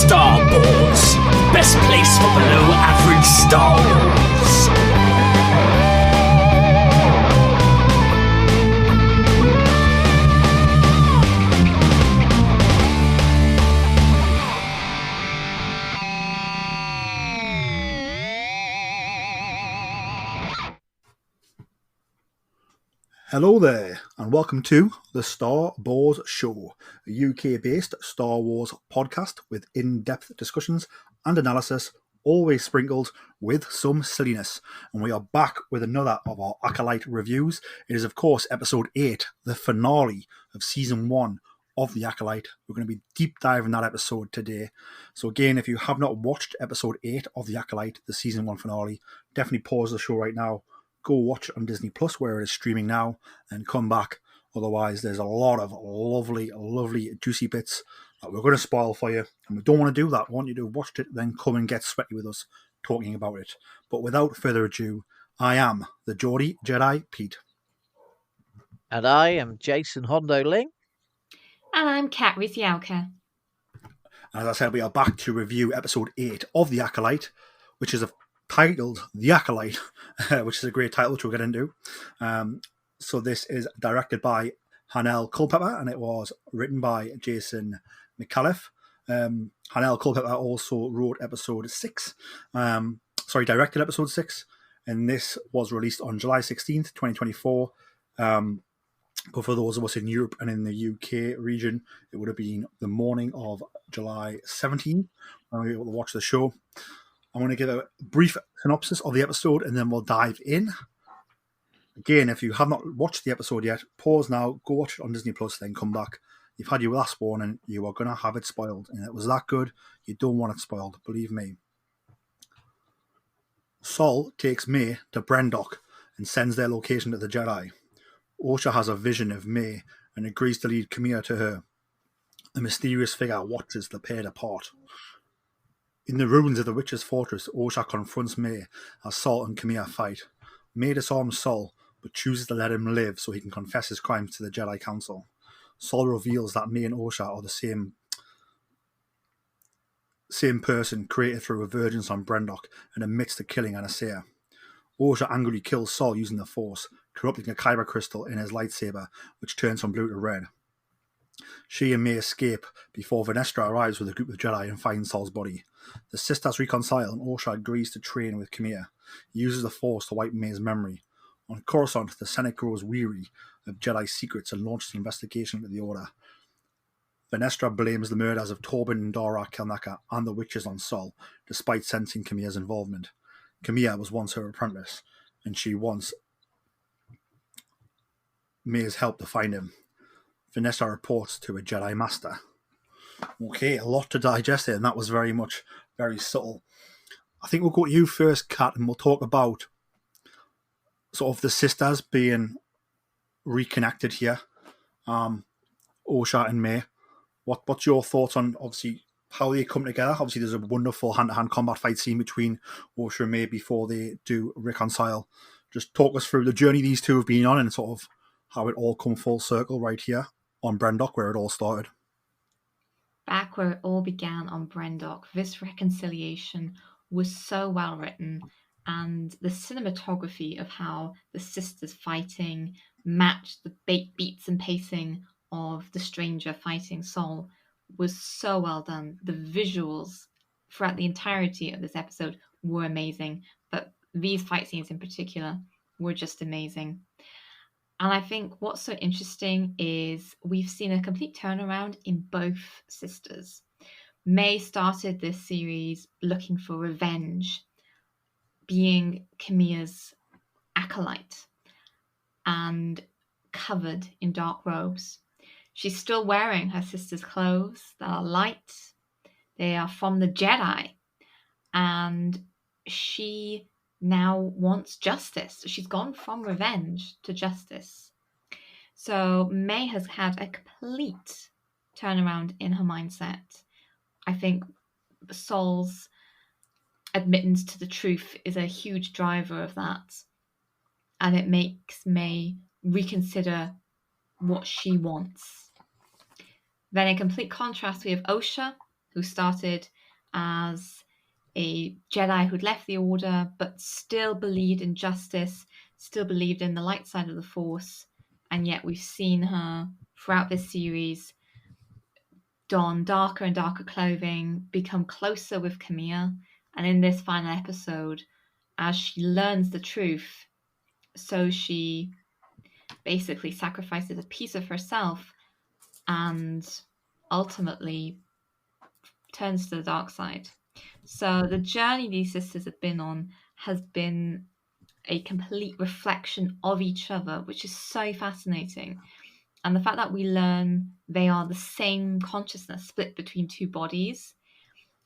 Star Wars, best place for below average Star Wars. Hello there, and welcome to the Star Wars Show, a UK-based Star Wars podcast with in-depth discussions and analysis, always sprinkled with some silliness. And we are back with another of our Acolyte reviews. It is, of course, episode 8, the finale of season 1 of The Acolyte. We're going to be deep diving that episode today. So again, if you have not watched episode 8 of The Acolyte, the season 1 finale, definitely pause the show right now. Go watch it on Disney Plus where it is streaming now and come back. Otherwise, there's a lot of lovely, juicy bits that we're going to spoil for you. And we don't want to do that. We want you to watch it, then come and get sweaty with us talking about it. But without further ado, I am the Geordie Jedi Pete. And I am Jason Hondo Ling. And I'm Kat Rizialka. And as I said, we are back to review episode 8 of The Acolyte, which is titled The Acolyte, which is a great title, which we'll get into. So this is directed by Hanelle Culpepper, and it was written by Jason McAuliffe. Hanelle Culpepper also wrote episode 6, directed episode 6, and this was released on July 16th, 2024. But for those of us in Europe and in the UK region, it would have been the morning of July 17th when we were able to watch the show. I'm going to give a brief synopsis of the episode and then we'll dive in. Again, if you have not watched the episode yet, pause now, go watch it on Disney Plus, then come back. You've had your last warning, you are going to have it spoiled. And it was that good, you don't want it spoiled, believe me. Sol takes May to Brendok and sends their location to the Jedi. Osha has a vision of May and agrees to lead Camilla to her. A mysterious figure watches the pair apart. In the ruins of the Witch's Fortress, Osha confronts May as Sol and Camilla fight. May disarms Sol, but chooses to let him live so he can confess his crimes to the Jedi Council. Sol reveals that May and Osha are the same person created through a virgins on Brendok and admits to killing Anastasia. Osha angrily kills Sol using the Force, corrupting a kyber crystal in his lightsaber, which turns from blue to red. She and May escape before Venestra arrives with a group of Jedi and finds Sol's body. The sisters reconcile and Osha agrees to train with Camilla. He uses the Force to wipe May's memory. On Coruscant, the Senate grows weary of Jedi secrets and launches an investigation into the Order. Venestra blames the murders of Torben and Dora Kelnaka and the witches on Sol, despite sensing Camilla's involvement. Camilla was once her apprentice, and she wants May's help to find him. Vanessa reports to a Jedi Master. Okay, a lot to digest there, and that was very subtle. I think we'll go to you first, Kat, and we'll talk about sort of the sisters being reconnected here. Osha and May. What's your thoughts on, obviously, how they come together? Obviously, there's a wonderful hand-to-hand combat fight scene between Osha and May before they do reconcile. Just talk us through the journey these two have been on and sort of how it all come full circle right here on Brendok, where it all started. Back where it all began on Brendok, this reconciliation was so well written, and the cinematography of how the sisters fighting matched the beats and pacing of the stranger fighting Sol was so well done. The visuals throughout the entirety of this episode were amazing, but these fight scenes in particular were just amazing. And I think what's so interesting is we've seen a complete turnaround in both sisters. May started this series looking for revenge, being Camilla's acolyte and covered in dark robes. She's still wearing her sister's clothes that are light. They are from the Jedi. And she now wants justice. She's gone from revenge to justice. So May has had a complete turnaround in her mindset. I think Sol's admittance to the truth is a huge driver of that. And it makes May reconsider what she wants. Then in complete contrast, we have Osha, who started as a Jedi who'd left the Order, but still believed in justice, still believed in the light side of the Force. And yet we've seen her throughout this series don darker and darker clothing, become closer with Camille. And in this final episode, as she learns the truth, so she basically sacrifices a piece of herself and ultimately turns to the dark side. So the journey these sisters have been on has been a complete reflection of each other, which is so fascinating. And the fact that we learn they are the same consciousness split between two bodies,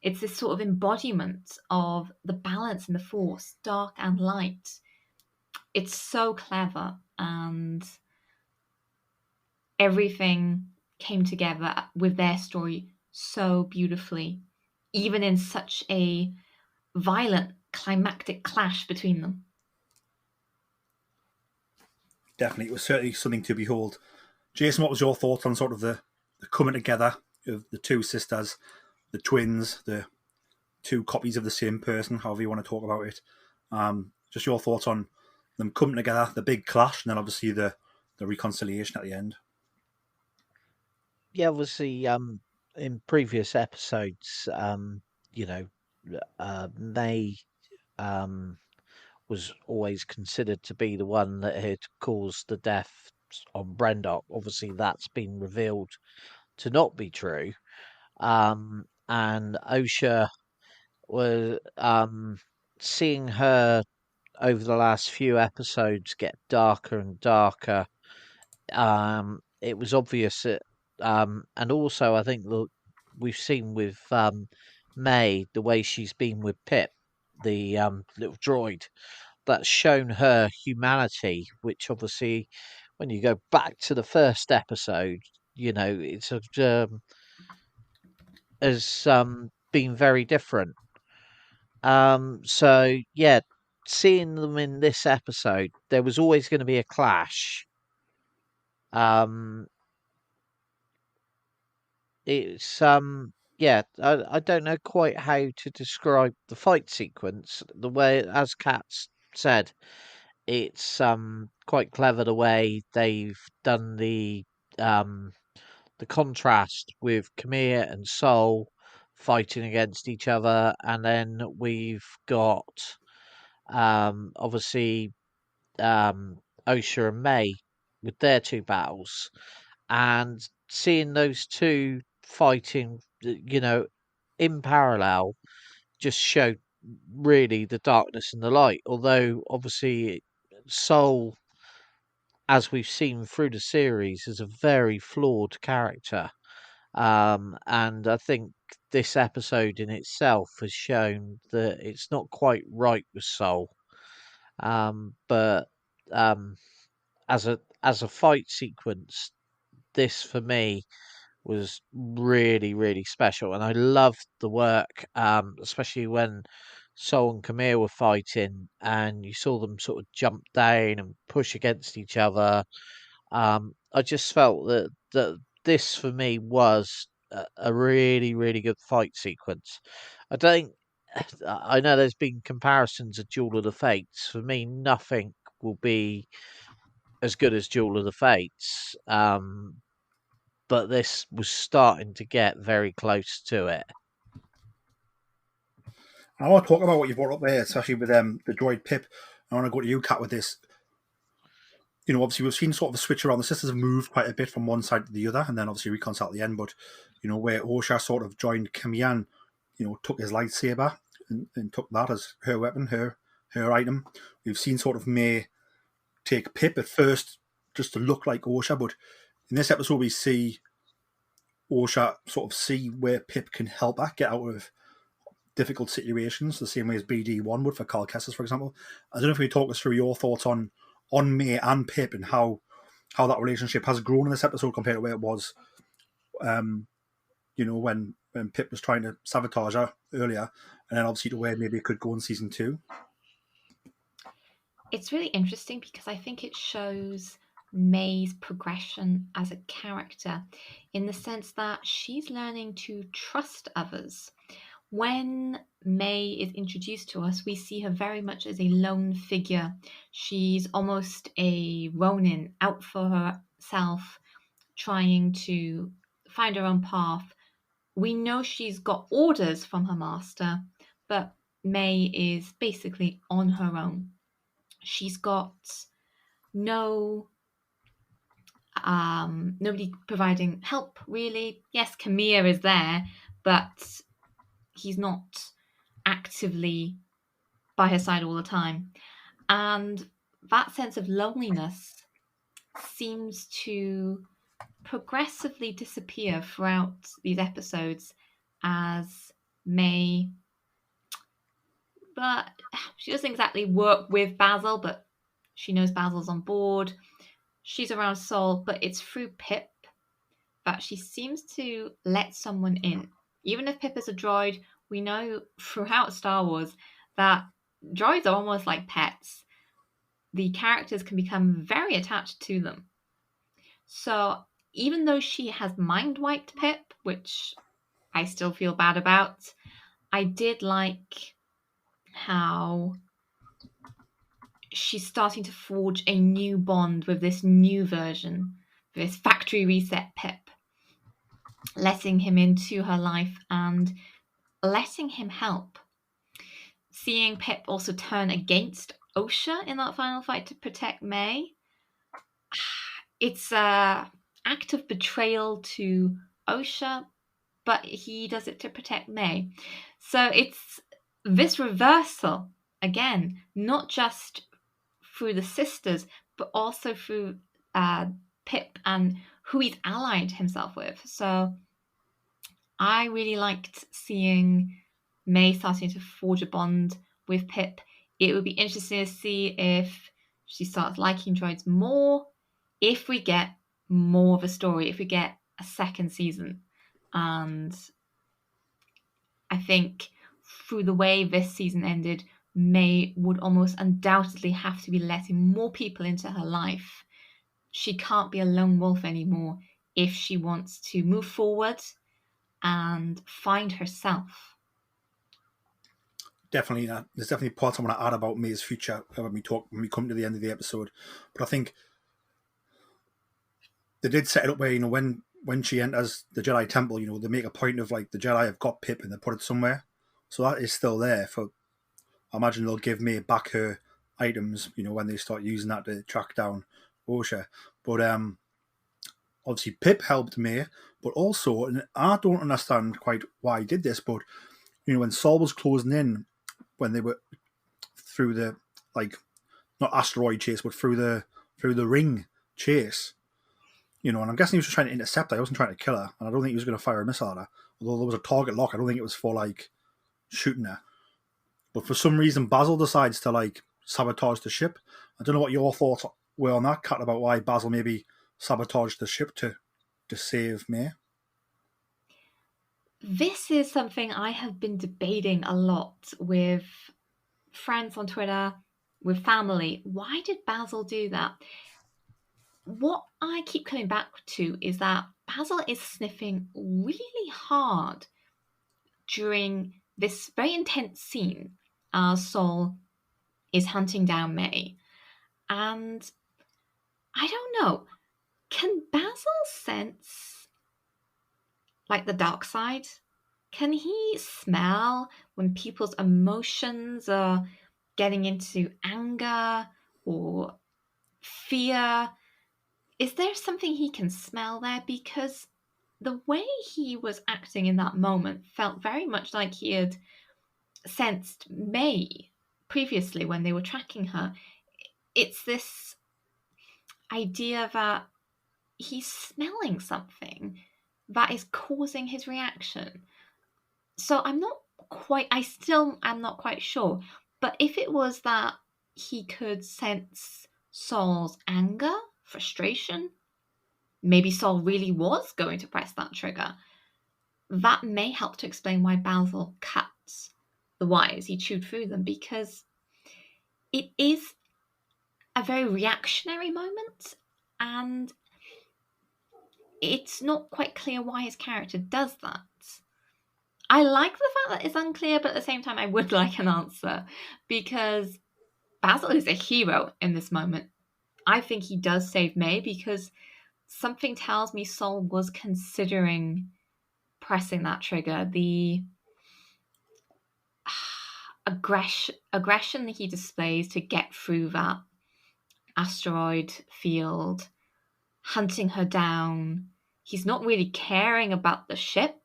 it's this sort of embodiment of the balance in the Force, dark and light. It's so clever, and everything came together with their story so beautifully, even in such a violent climactic clash between them. Definitely, it was certainly something to behold. Jason, what was your thoughts on sort of the coming together of the two sisters, the twins, the two copies of the same person, however you want to talk about it? Just your thoughts on them coming together, the big clash, and then obviously the reconciliation at the end. Yeah, obviously, in previous episodes, you know, May was always considered to be the one that had caused the death on Brendok. Obviously, that's been revealed to not be true. And Osha was seeing her over the last few episodes get darker and darker. It was obvious that, and also I think we've seen with May the way she's been with Pip, the little droid, that's shown her humanity, which obviously, when you go back to the first episode, it's has been very different. So yeah, seeing them in this episode, there was always going to be a clash. Um, it's yeah, I don't know quite how to describe the fight sequence. The way, as Kat's said, it's quite clever the way they've done the contrast with Camille and Sol fighting against each other, and then we've got obviously Osha and May with their two battles, and seeing those two fighting, in parallel, just showed really the darkness and the light. Although obviously Soul, as we've seen through the series, is a very flawed character. And I think this episode in itself has shown that it's not quite right with Soul. But as a fight sequence, this for me was really, really special, and I loved the work, especially when Sol and Camille were fighting, and you saw them sort of jump down and push against each other. I just felt that this for me was a really, really good fight sequence. I don't. I know there's been comparisons of Duel of the Fates. For me, nothing will be as good as Duel of the Fates. But this was starting to get very close to it. I want to talk about what you brought up there, especially with the droid Pip. I want to go to you, Kat, with this. Obviously we've seen sort of a switch around. The sisters have moved quite a bit from one side to the other, and then obviously reconcile at the end. But where Osha sort of joined Camille, took his lightsaber and took that as her weapon, her item. We've seen sort of May take Pip at first just to look like Osha, but in this episode we see Osha sort of see where Pip can help her get out of difficult situations, the same way as BD1 would for Carl Kestis, for example. I don't know if you talk us through your thoughts on May and Pip and how that relationship has grown in this episode compared to where it was, when Pip was trying to sabotage her earlier, and then obviously to where maybe it could go in season 2. It's really interesting because I think it shows May's progression as a character, in the sense that she's learning to trust others. When May is introduced to us, we see her very much as a lone figure. She's almost a Ronin, out for herself, trying to find her own path. We know she's got orders from her master, but May is basically on her own. She's got nobody providing help, really. Yes, Kamir is there, but he's not actively by her side all the time. And that sense of loneliness seems to progressively disappear throughout these episodes as May, but she doesn't exactly work with Basil, but she knows Basil's on board. She's around Saul, but it's through Pip that she seems to let someone in. Even if Pip is a droid, we know throughout Star Wars that droids are almost like pets. The characters can become very attached to them. So even though she has mind wiped Pip, which I still feel bad about, I did like how she's starting to forge a new bond with this new version, this factory reset Pip, letting him into her life and letting him help. Seeing Pip also turn against Osha in that final fight to protect May, it's an act of betrayal to Osha, but he does it to protect May. So it's this reversal, again, not just through the sisters, but also through Pip and who he's allied himself with. So I really liked seeing May starting to forge a bond with Pip. It would be interesting to see if she starts liking droids more, if we get more of a story, if we get a second season. And I think through the way this season ended, May would almost undoubtedly have to be letting more people into her life. She can't be a lone wolf anymore if she wants to move forward and find herself. Definitely, there's definitely parts I want to add about May's future when we come to the end of the episode. But I think they did set it up where, when she enters the Jedi Temple, they make a point of like the Jedi have got Pip and they put it somewhere, so that is still there. I imagine they'll give May back her items, when they start using that to track down Osha. But obviously Pip helped May, but also, and I don't understand quite why he did this, but when Saul was closing in, when they were through the not asteroid chase, but through the ring chase, and I'm guessing he was just trying to intercept her. He wasn't trying to kill her, and I don't think he was going to fire a missile at her. Although there was a target lock, I don't think it was for shooting her. But for some reason, Basil decides to sabotage the ship. I don't know what your thoughts were on that, Kat, about why Basil maybe sabotaged the ship to save May. This is something I have been debating a lot with friends on Twitter, with family. Why did Basil do that? What I keep coming back to is that Basil is sniffing really hard during this very intense scene as Saul is hunting down May. And I don't know, can Basil sense the dark side? Can he smell when people's emotions are getting into anger or fear? Is there something he can smell there? Because the way he was acting in that moment felt very much like he had sensed May previously when they were tracking her. It's this idea that he's smelling something that is causing his reaction. So I still am not quite sure. But if it was that he could sense Saul's anger, frustration, maybe Saul really was going to press that trigger, that may help to explain why Basil cut the wires. He chewed through them, because it is a very reactionary moment. and it's not quite clear why his character does that. I like the fact that it's unclear, but at the same time, I would like an answer, because Basil is a hero in this moment. I think he does save May, because something tells me Sol was considering pressing that trigger. The aggression that he displays to get through that asteroid field, hunting her down. He's not really caring about the ship.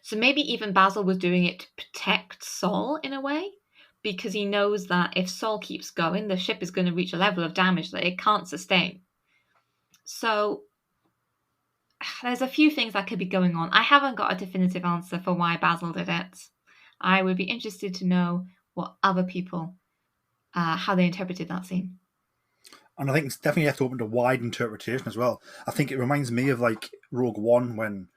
So maybe even Basil was doing it to protect Sol in a way, because he knows that if Sol keeps going, the ship is going to reach a level of damage that it can't sustain. So there's a few things that could be going on. I haven't got a definitive answer for why Basil did it. I would be interested to know what other people, how they interpreted that scene. And I think it's definitely left open to wide interpretation as well. I think it reminds me of like Rogue One when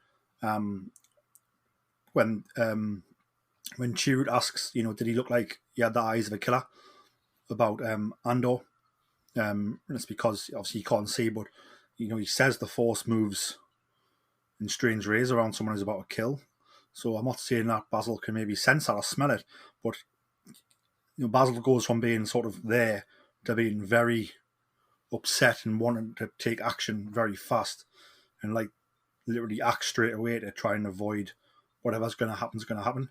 Chirrut asks, did he look like he had the eyes of a killer about Andor? And it's because obviously he can't see, but he says the Force moves in strange ways around someone who's about to kill. So I'm not saying that Basil can maybe sense that or smell it, but Basil goes from being sort of there to being very upset and wanting to take action very fast and like literally act straight away to try and avoid whatever's going to happen is going to happen.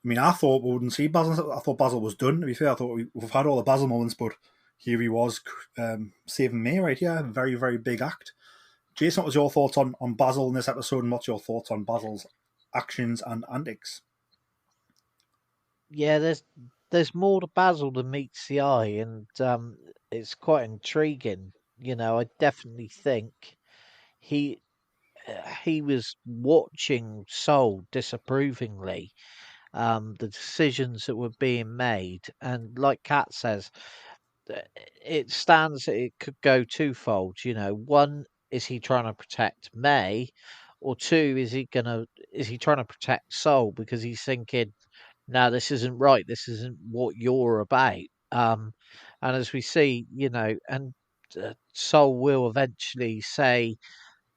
I mean, I thought we wouldn't see Basil. I thought Basil was done, to be fair. I thought we've had all the Basil moments, but here he was saving May right here. Very, very big act. Jason, what was your thoughts on Basil in this episode, and what's your thoughts on Basil's actions and antics? Yeah, there's more to Basil than meets the eye, and it's quite intriguing. I definitely think he he was watching Sol disapprovingly, the decisions that were being made, and like Kat says, it could go twofold. One, is he trying to protect May, or two, is he trying to protect Sol because he's thinking, no, this isn't right. This isn't what you're about. And as we see, and Sol will eventually say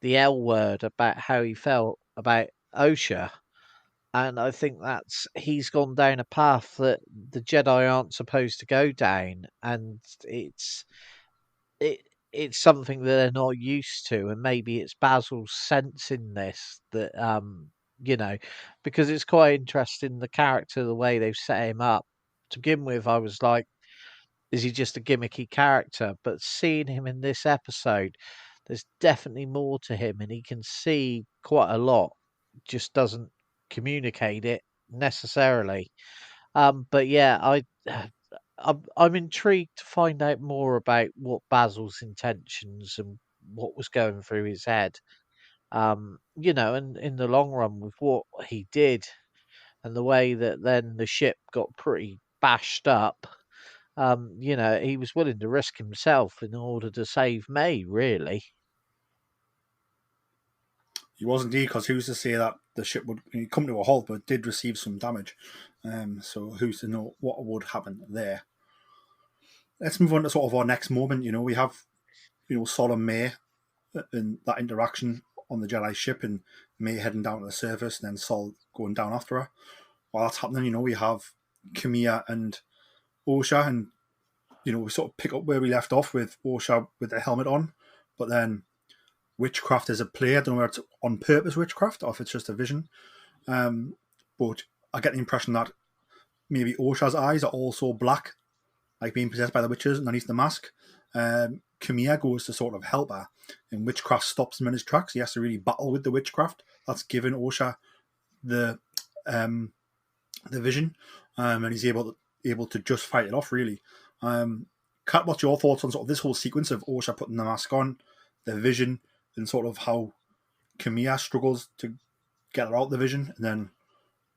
the L word about how he felt about OSHA. And I think he's gone down a path that the Jedi aren't supposed to go down, and it it's something that they're not used to, and maybe it's Basil's sensing this that because it's quite interesting the character, the way they've set him up. To begin with, I was like, is he just a gimmicky character? But seeing him in this episode, there's definitely more to him, and he can see quite a lot. Just doesn't communicate it necessarily. But yeah, I'm intrigued to find out more about what Basil's intentions and what was going through his head. And in the long run, with what he did and the way that then the ship got pretty bashed up, he was willing to risk himself in order to save May, really. He was indeed, because who's to say that the ship would come to a halt, but did receive some damage. So who's to know what would happen there? Let's move on to sort of our next moment. We have, Sol and May and that interaction on the Jedi ship, and May heading down to the surface, and then Sol going down after her. While that's happening, we have Camilla and Osha, and we sort of pick up where we left off with Osha with the helmet on, but then witchcraft is at play. I don't know whether it's on purpose witchcraft or if it's just a vision. But I get the impression that maybe Osha's eyes are also black, like being possessed by the witches underneath the mask. Camilla goes to sort of help her, and witchcraft stops him in his tracks. He has to really battle with the witchcraft that's given Osha the vision, and he's able to just fight it off, really. Kat, what's your thoughts on sort of this whole sequence of Osha putting the mask on, the vision, and sort of how Camilla struggles to get her out the vision, and then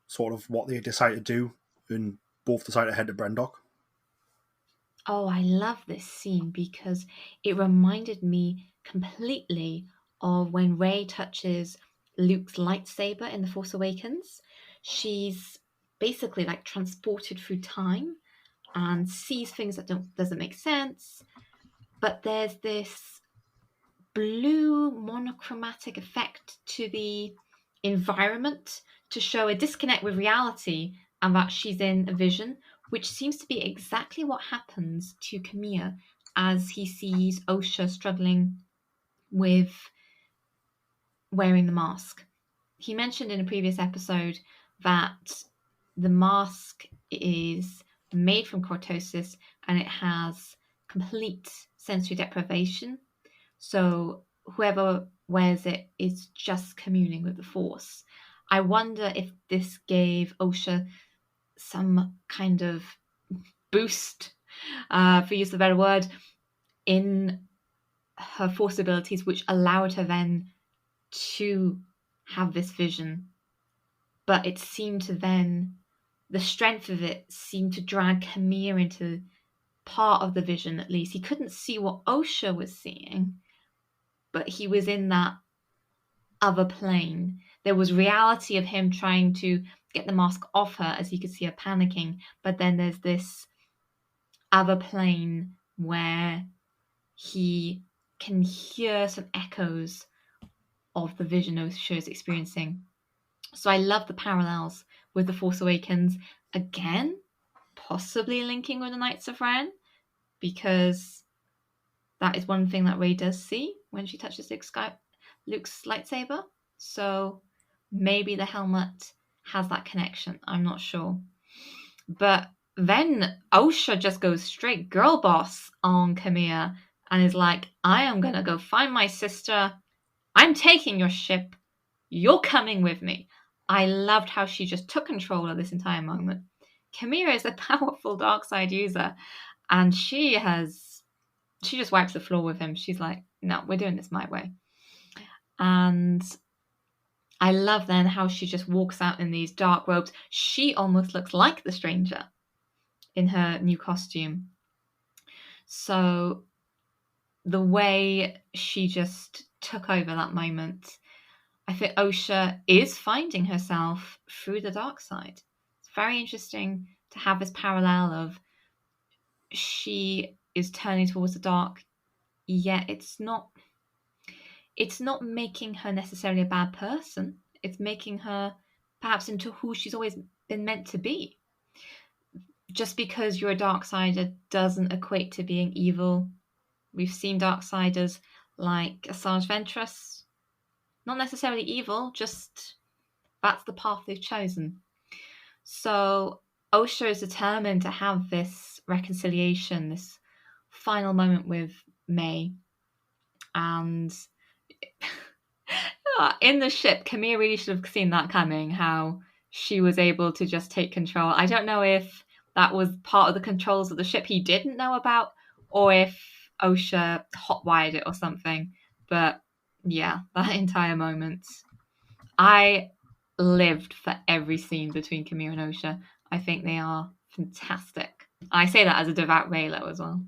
sort of what they decide to do, and both decide to head to Brendok? Oh, I love this scene because it reminded me completely of when Rey touches Luke's lightsaber in The Force Awakens. She's basically like transported through time and sees things that doesn't make sense. but there's this blue monochromatic effect to the environment to show a disconnect with reality and that she's in a vision, which seems to be exactly what happens to Camilla as he sees Osha struggling with wearing the mask. He mentioned in a previous episode that the mask is made from cortosis and it has complete sensory deprivation. So whoever wears it is just communing with the Force. I wonder if this gave Osha some kind of boost, for use of a better word, in her Force abilities, which allowed her then to have this vision. But it seemed to then, the strength of it seemed to drag Camille into part of the vision, at least. He couldn't see what Osha was seeing, but he was in that other plane. There was reality of him trying to get the mask off her as he could see her panicking, but then there's this other plane where he can hear some echoes of the vision Osha is experiencing. So I love the parallels with The Force Awakens. Again, possibly linking with the Knights of Ren, because that is one thing that Rey does see when she touches Luke's lightsaber. So maybe the helmet has that connection. I'm not sure. But then Osha just goes straight girl boss on Camilla and is like, I am going to go find my sister. I'm taking your ship. You're coming with me. I loved how she just took control of this entire moment. Camilla is a powerful dark side user, and she just wipes the floor with him. She's like, no, we're doing this my way. And I love then how she just walks out in these dark robes. She almost looks like the stranger in her new costume. So the way she just took over that moment, I think Osha is finding herself through the dark side. It's very interesting to have this parallel of she is turning towards the dark, yet it's not making her necessarily a bad person. It's making her perhaps into who she's always been meant to be. Just because you're a Darksider doesn't equate to being evil. We've seen Darksiders like Asajj Ventress. Not necessarily evil, just that's the path they've chosen. So Osha is determined to have this reconciliation, this final moment with May. And in the ship, Camille really should have seen that coming, how she was able to just take control. I don't know if that was part of the controls of the ship he didn't know about, or if Osha hotwired it or something. But yeah, that entire moment. I lived for every scene between Camille and Osha. I think they are fantastic. I say that as a devout Reylo as well.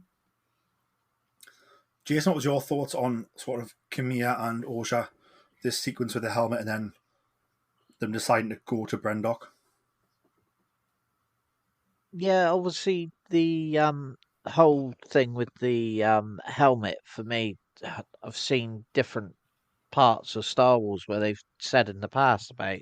Jason, what was your thoughts on sort of Camilla and Osha, this sequence with the helmet, and then them deciding to go to Brendok? Yeah, obviously the whole thing with the helmet for me, I've seen different parts of Star Wars where they've said in the past about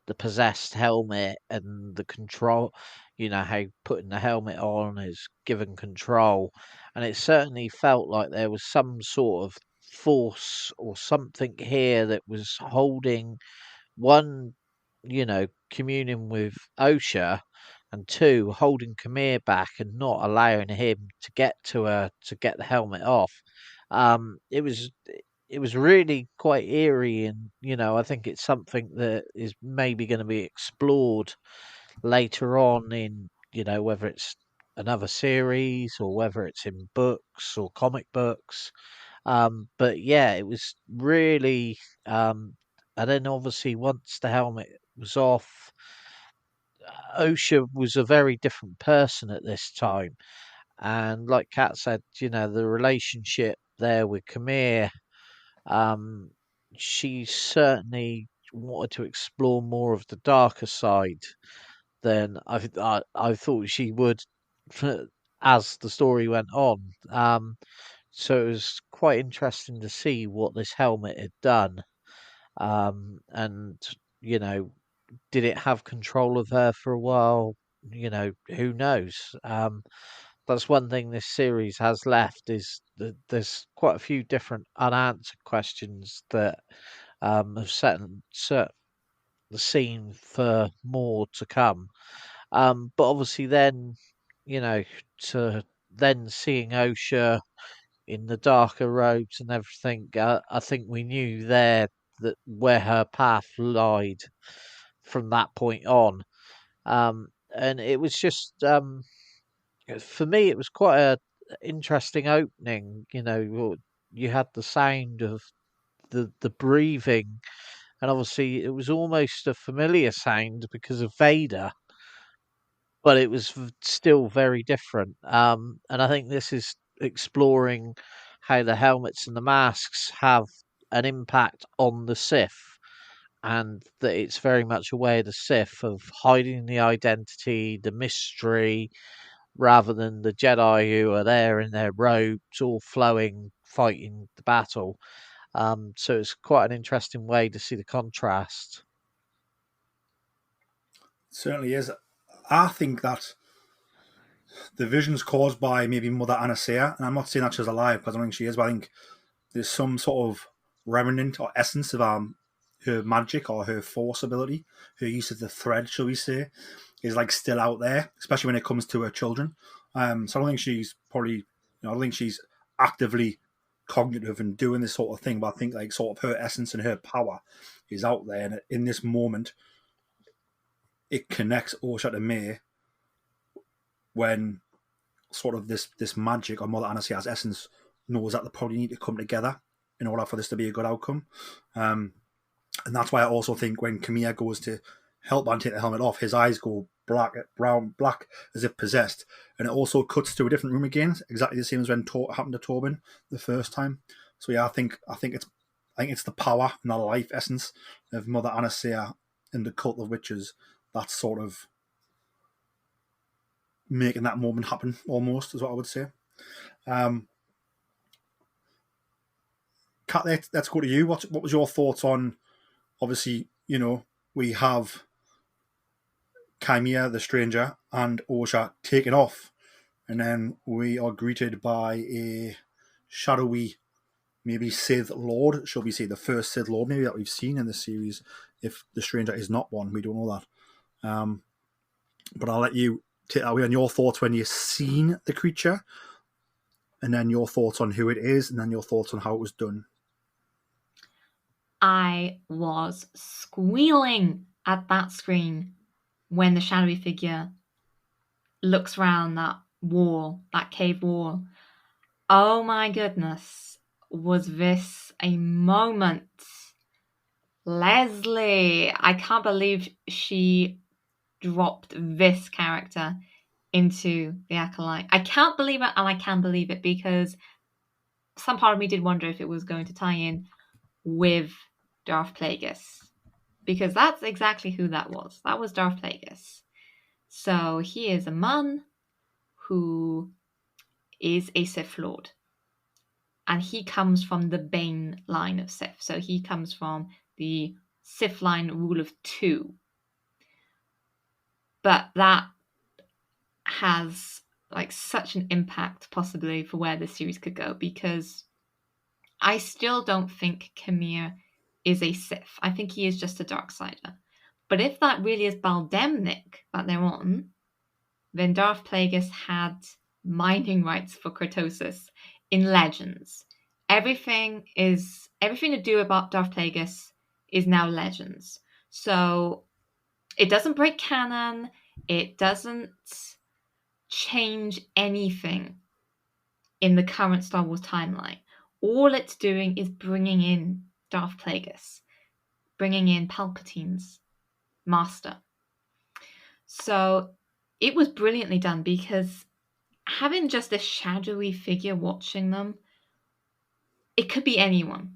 the possessed helmet and the control, how putting the helmet on is given control. And it certainly felt like there was some sort of force or something here that was holding one, communing with Osha, and two, holding Camille back and not allowing him to get to her to get the helmet off. It was really quite eerie, and I think it's something that is maybe going to be explored later on in whether it's another series or whether it's in books or comic books. But yeah, it was really, and then obviously once the helmet was off, Osha was a very different person at this time. And like Kat said, the relationship there with Camille, um, she certainly wanted to explore more of the darker side than I thought she would as the story went on. So it was quite interesting to see what this helmet had done. And, you know, did it have control of her for a while? You know, who knows? That's one thing this series has left is that there's quite a few different unanswered questions that have set the scene for more to come. But obviously, then, you know, to then seeing OSHA in the darker robes and everything, I think we knew there that where her path lied from that point on. And it was just for me, it was quite a interesting opening. You know, you had the sound of the breathing, and obviously it was almost a familiar sound because of Vader, but it was still very different. And I think this is exploring how the helmets and the masks have an impact on the Sith, and that it's very much a way of the Sith of hiding the identity, the mystery, rather than the Jedi who are there in their robes, all flowing, fighting the battle. So it's quite an interesting way to see the contrast. Certainly is. I think that the visions caused by maybe Mother Anastasia, and I'm not saying that she's alive because I don't think she is, but I think there's some sort of remnant or essence of her magic or her force ability, her use of the thread, shall we say, is like still out there, especially when it comes to her children. So I don't think she's probably, I don't think she's actively cognitive and doing this sort of thing, but I think like sort of her essence and her power is out there, and in this moment, it connects Osha to May when sort of this magic or Mother Anastasia's essence knows that they probably need to come together in order for this to be a good outcome. And that's why I also think when Camilla goes to help and take the helmet off, his eyes go black as if possessed, and it also cuts to a different room again, exactly the same as when happened to Tobin the first time. So yeah, I think it's the power and the life essence of Mother Anastasia and the cult of witches that's sort of making that moment happen, almost, is what I would say. Kat, let's go to you. What was your thoughts on, obviously, we have Chimera, the stranger, and Osha taken off, and then we are greeted by a shadowy, maybe Sith Lord, shall we say, the first Sith Lord maybe that we've seen in this series. If the stranger is not one, we don't know that. But I'll let you take that away on your thoughts when you've seen the creature, and then your thoughts on who it is, and then your thoughts on how it was done. I was squealing at that screen when the shadowy figure looks round that wall, that cave wall. Oh my goodness, was this a moment? Leslie, I can't believe she dropped this character into the Acolyte. I can't believe it, and I can believe it because some part of me did wonder if it was going to tie in with Darth Plagueis, because that's exactly who that was. That was Darth Plagueis. So he is a man who is a Sith Lord, and he comes from the Bane line of Sith. So he comes from the Sith line rule of 2. But that has like such an impact possibly for where the series could go, because I still don't think Camille is a Sith. I think he is just a Darksider. But if that really is Baldemnik that they're on, then Darth Plagueis had mining rights for Crotosis in Legends. Everything to do about Darth Plagueis is now Legends. So it doesn't break canon. It doesn't change anything in the current Star Wars timeline. All it's doing is bringing in Darth Plagueis, bringing in Palpatine's master. So it was brilliantly done, because having just a shadowy figure watching them, it could be anyone.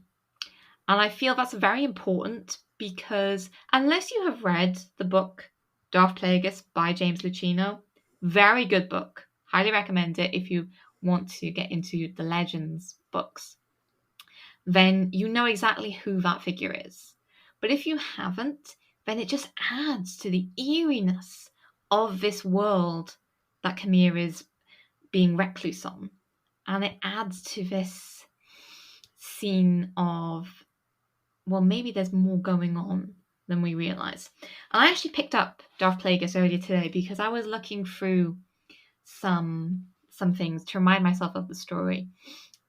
And I feel that's very important, because unless you have read the book Darth Plagueis by James Lucchino, very good book. Highly recommend it if you want to get into the Legends books, then you know exactly who that figure is. But if you haven't, then it just adds to the eeriness of this world that Camille is being recluse on. And it adds to this scene of, well, maybe there's more going on than we realize. And I actually picked up Darth Plagueis earlier today because I was looking through some things to remind myself of the story.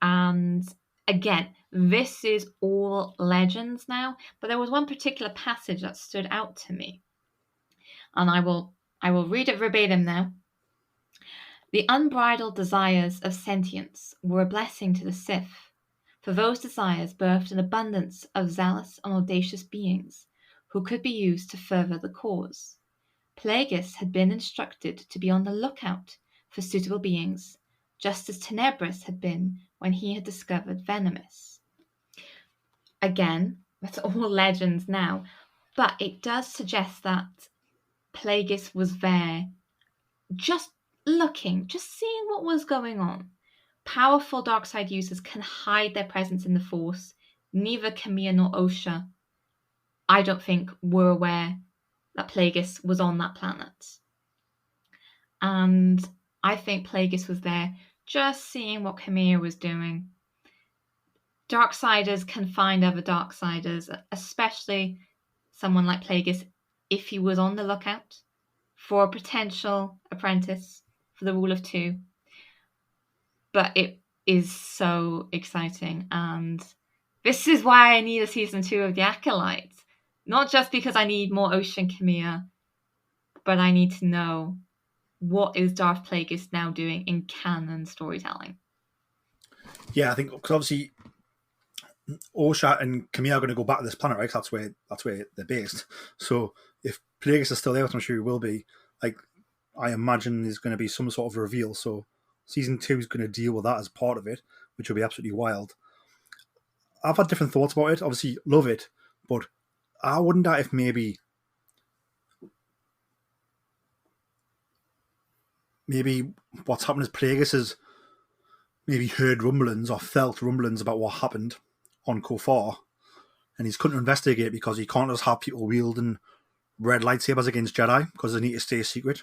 And again, this is all Legends now, but there was one particular passage that stood out to me. And I will read it verbatim now. The unbridled desires of sentience were a blessing to the Sith, for those desires birthed an abundance of zealous and audacious beings who could be used to further the cause. Plagueis had been instructed to be on the lookout for suitable beings, just as Tenebris had been when he had discovered Venomous. Again, that's all Legends now, but it does suggest that Plagueis was there just looking, just seeing what was going on. Powerful dark side users can hide their presence in the Force. Neither Camille nor Osha, I don't think, were aware that Plagueis was on that planet. And I think Plagueis was there just seeing what Camille was doing. Darksiders can find other Darksiders, especially someone like Plagueis, if he was on the lookout for a potential apprentice for the Rule of Two. But it is so exciting, and this is why I need a season 2 of The Acolyte. Not just because I need more Ocean Camille, but I need to know what is Darth Plagueis now doing in canon storytelling. Yeah, I think because obviously Osha and Camille are going to go back to this planet, right? That's where they're based. So if Plagueis is still there, which I'm sure he will be, like I imagine there's going to be some sort of reveal. So season 2 is going to deal with that as part of it, which will be absolutely wild. I've had different thoughts about it. Obviously, love it, but I wonder if maybe what's happened is Plagueis has maybe heard rumblings or felt rumblings about what happened on Kofar, and he's couldn't investigate because he can't just have people wielding red lightsabers against Jedi because they need to stay secret.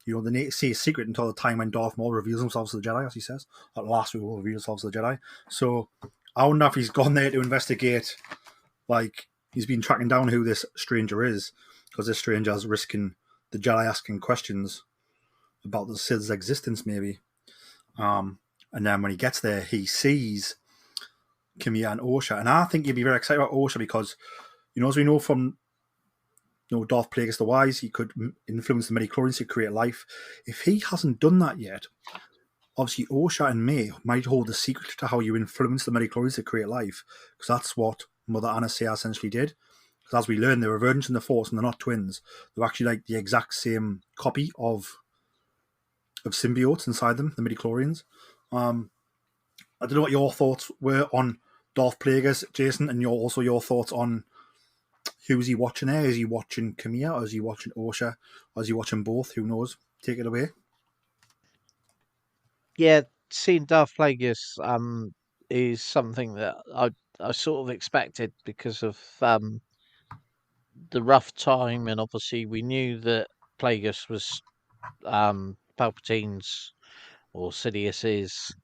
You know, they need to stay secret until the time when Darth Maul reveals himself to the Jedi, as he says. At last, we will reveal himself to the Jedi. So I wonder if he's gone there to investigate, like he's been tracking down who this stranger is, because this stranger is risking the Jedi asking questions about the Sith's existence, maybe. And then when he gets there, he sees Camille and Osha. And I think you'd be very excited about Osha because, you know, as we know from Darth Plagueis the Wise, he could influence the midi-chlorians to create life. If he hasn't done that yet, obviously Osha and May might hold the secret to how you influence the midi-chlorians to create life, because that's what Mother Anastasia essentially did. Because as we learn, they're virgins in the Force and they're not twins. They're actually like the exact same copy of symbiotes inside them, the midi-chlorians. I don't know what your thoughts were on Darth Plagueis, Jason, and your thoughts on who's he watching there? Is he watching Camille, or is he watching Osha, or is he watching both? Who knows? Take it away. Yeah, seeing Darth Plagueis is something that I sort of expected because of the rough time, and obviously we knew that Plagueis was Palpatine's or Sidious's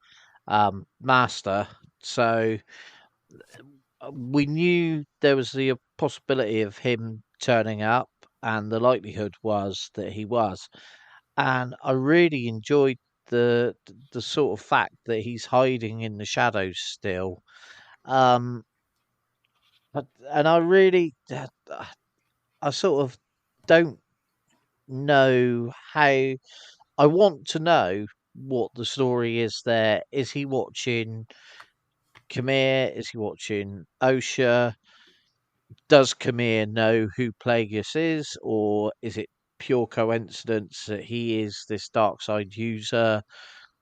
master, so we knew there was the possibility of him turning up, and the likelihood was that he was. And I really enjoyed the sort of fact that he's hiding in the shadows still. And I really, I sort of don't know how. I want to know what the story is there. Is he watching Khmer? Is he watching Osha? Does Khmer know who Plagueis is, or is it pure coincidence that he is this dark side user?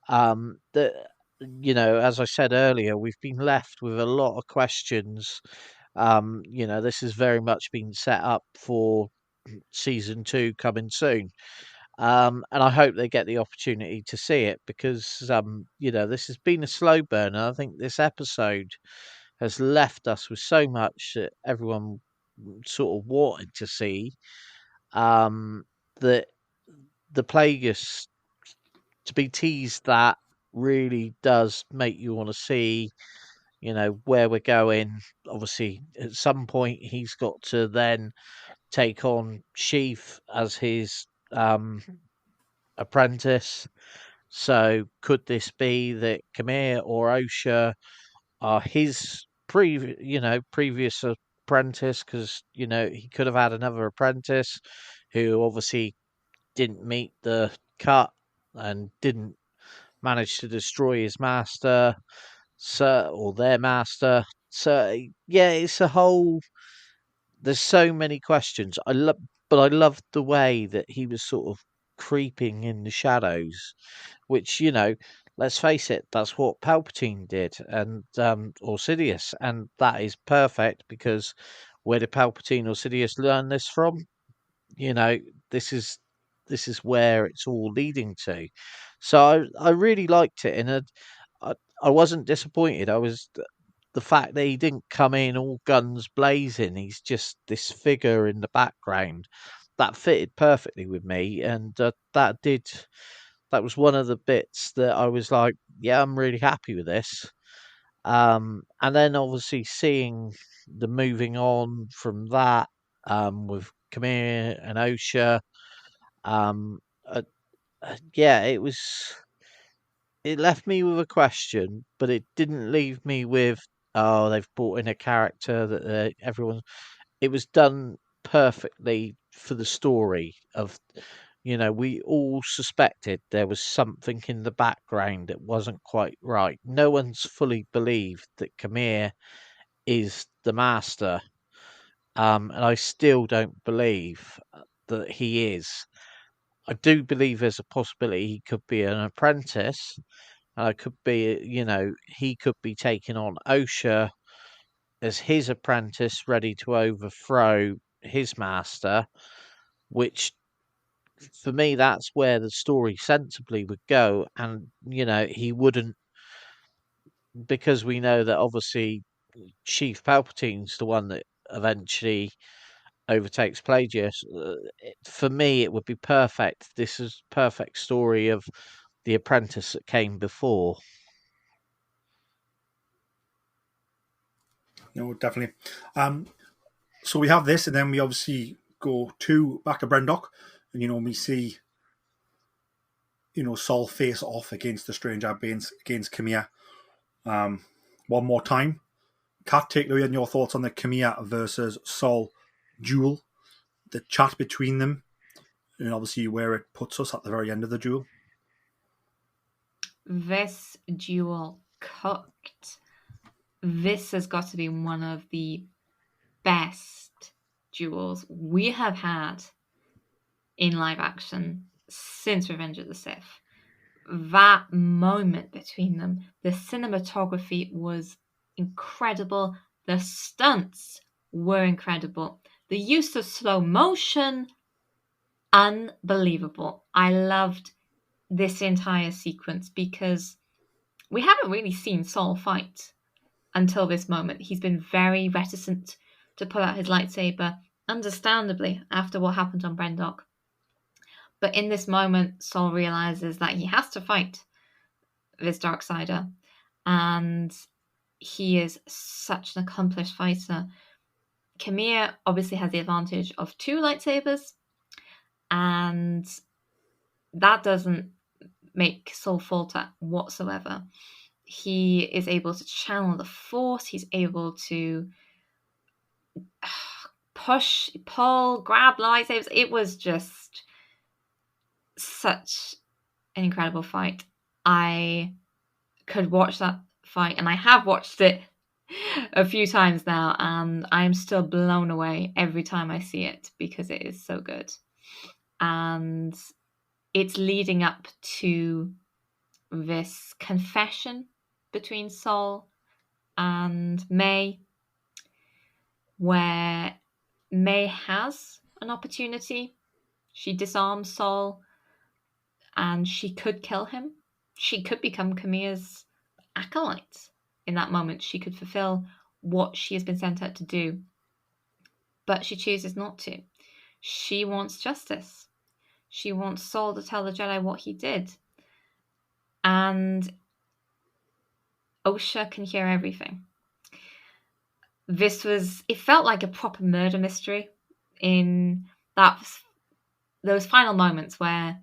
That as I said earlier, we've been left with a lot of questions. This has very much been set up for season 2 coming soon. And I hope they get the opportunity to see it because, this has been a slow burner. I think this episode has left us with so much that everyone sort of wanted to see, that the Plagueis to be teased that really does make you want to see, where we're going. Obviously, at some point, he's got to then take on Sheaf as his apprentice. So, could this be that Kamir or Osha are his previous apprentice? Because he could have had another apprentice who obviously didn't meet the cut and didn't manage to destroy his master, or their master. So yeah, it's a whole. There's so many questions. But I loved the way that he was sort of creeping in the shadows, which let's face it, that's what Palpatine did, and or Sidious, and that is perfect because where did Palpatine or Sidious learn this from? You know, this is where it's all leading to. So I really liked it, and I wasn't disappointed. I was the fact that he didn't come in all guns blazing. He's just this figure in the background that fitted perfectly with me, and that was one of the bits that I was like, yeah, I'm really happy with this. And then obviously seeing the moving on from that, with Kamir and Osha, um, uh, yeah, it left me with a question, but it didn't leave me with, oh, they've brought in a character that everyone. It was done perfectly for the story of, we all suspected there was something in the background that wasn't quite right. No one's fully believed that Kamir is the master, and I still don't believe that he is. I do believe there's a possibility he could be an apprentice. Could be, he could be taking on Osha as his apprentice, ready to overthrow his master, which for me, that's where the story sensibly would go. And, he wouldn't, because we know that obviously Chief Palpatine's the one that eventually overtakes Plagueis. For me, it would be perfect. This is perfect story of the apprentice that came before. No, definitely. So we have this, and then we obviously go back to Brendok, and we see Saul face off against the stranger, against Kamir. One more time. Kat, take away on your thoughts on the Kamir versus Saul duel, the chat between them, and obviously where it puts us at the very end of the duel. This duel cooked. This has got to be one of the best duels we have had in live action since Revenge of the Sith. That moment between them, the cinematography was incredible. The stunts were incredible. The use of slow motion, unbelievable. I loved this entire sequence because we haven't really seen Saul fight until this moment. He's been very reticent to pull out his lightsaber, understandably, after what happened on Brendok. But in this moment, Saul realizes that he has to fight this Darksider, and he is such an accomplished fighter. Kamir obviously has the advantage of 2 lightsabers, and that doesn't make Saul falter whatsoever. He is able to channel the Force. He's able to push, pull, grab lightsabers. It was just such an incredible fight. I could watch that fight, and I have watched it a few times now, and I'm still blown away every time I see it because it is so good. And it's leading up to this confession between Saul and May, where May has an opportunity. She disarms Saul, and she could kill him. She could become Camilla's acolyte in that moment. She could fulfill what she has been sent out to do. But she chooses not to. She wants justice. She wants Saul to tell the Jedi what he did. And Osha can hear everything. It felt like a proper murder mystery in those final moments where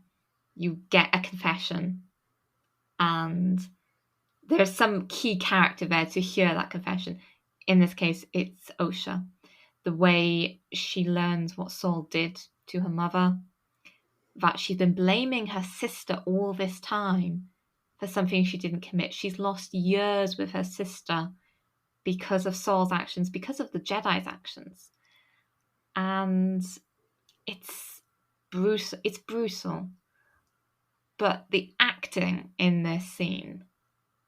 you get a confession and there's some key character there to hear that confession. In this case, it's Osha. The way she learns what Saul did to her mother, that she's been blaming her sister all this time for something she didn't commit. She's lost years with her sister because of Saul's actions, because of the Jedi's actions. And it's brutal. But the acting in this scene,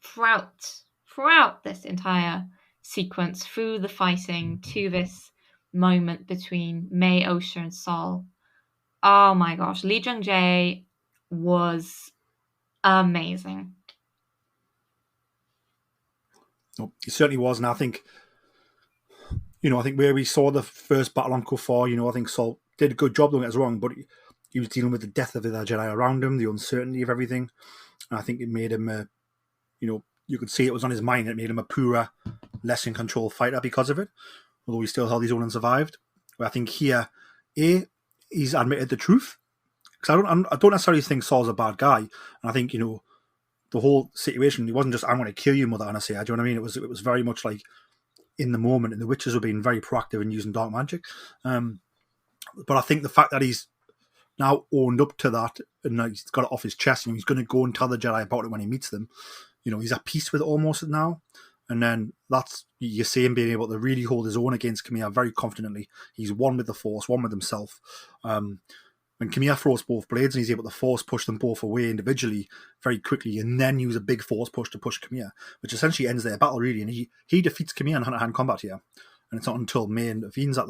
throughout this entire sequence, through the fighting to this moment between May, Osha, and Saul, oh my gosh, Lee Jung-jae was amazing. No, he certainly was, and I think, I think where we saw the first battle on Kufar, I think Saul did a good job, don't get us wrong, but he was dealing with the death of the Jedi around him, the uncertainty of everything, and I think it made him, you could see it was on his mind. It made him a poorer, less in control fighter because of it, although he still held his own and survived. But I think here, he's admitted the truth, because I don't necessarily think Saul's a bad guy, and I think, the whole situation, it wasn't just, I'm going to kill you, Mother Anastasia, do you know what I mean? It was very much like in the moment, and the witches were being very proactive in using dark magic. But I think the fact that he's now owned up to that, and he's got it off his chest, and he's going to go and tell the Jedi about it when he meets them, he's at peace with it almost now. And then you see him being able to really hold his own against Camilla very confidently. He's one with the Force, one with himself. When Camilla throws both blades, and he's able to Force push them both away individually very quickly, and then use a big Force push to push Camilla, which essentially ends their battle, really. And he defeats Camilla in hand-to-hand combat here. And it's not until May intervenes at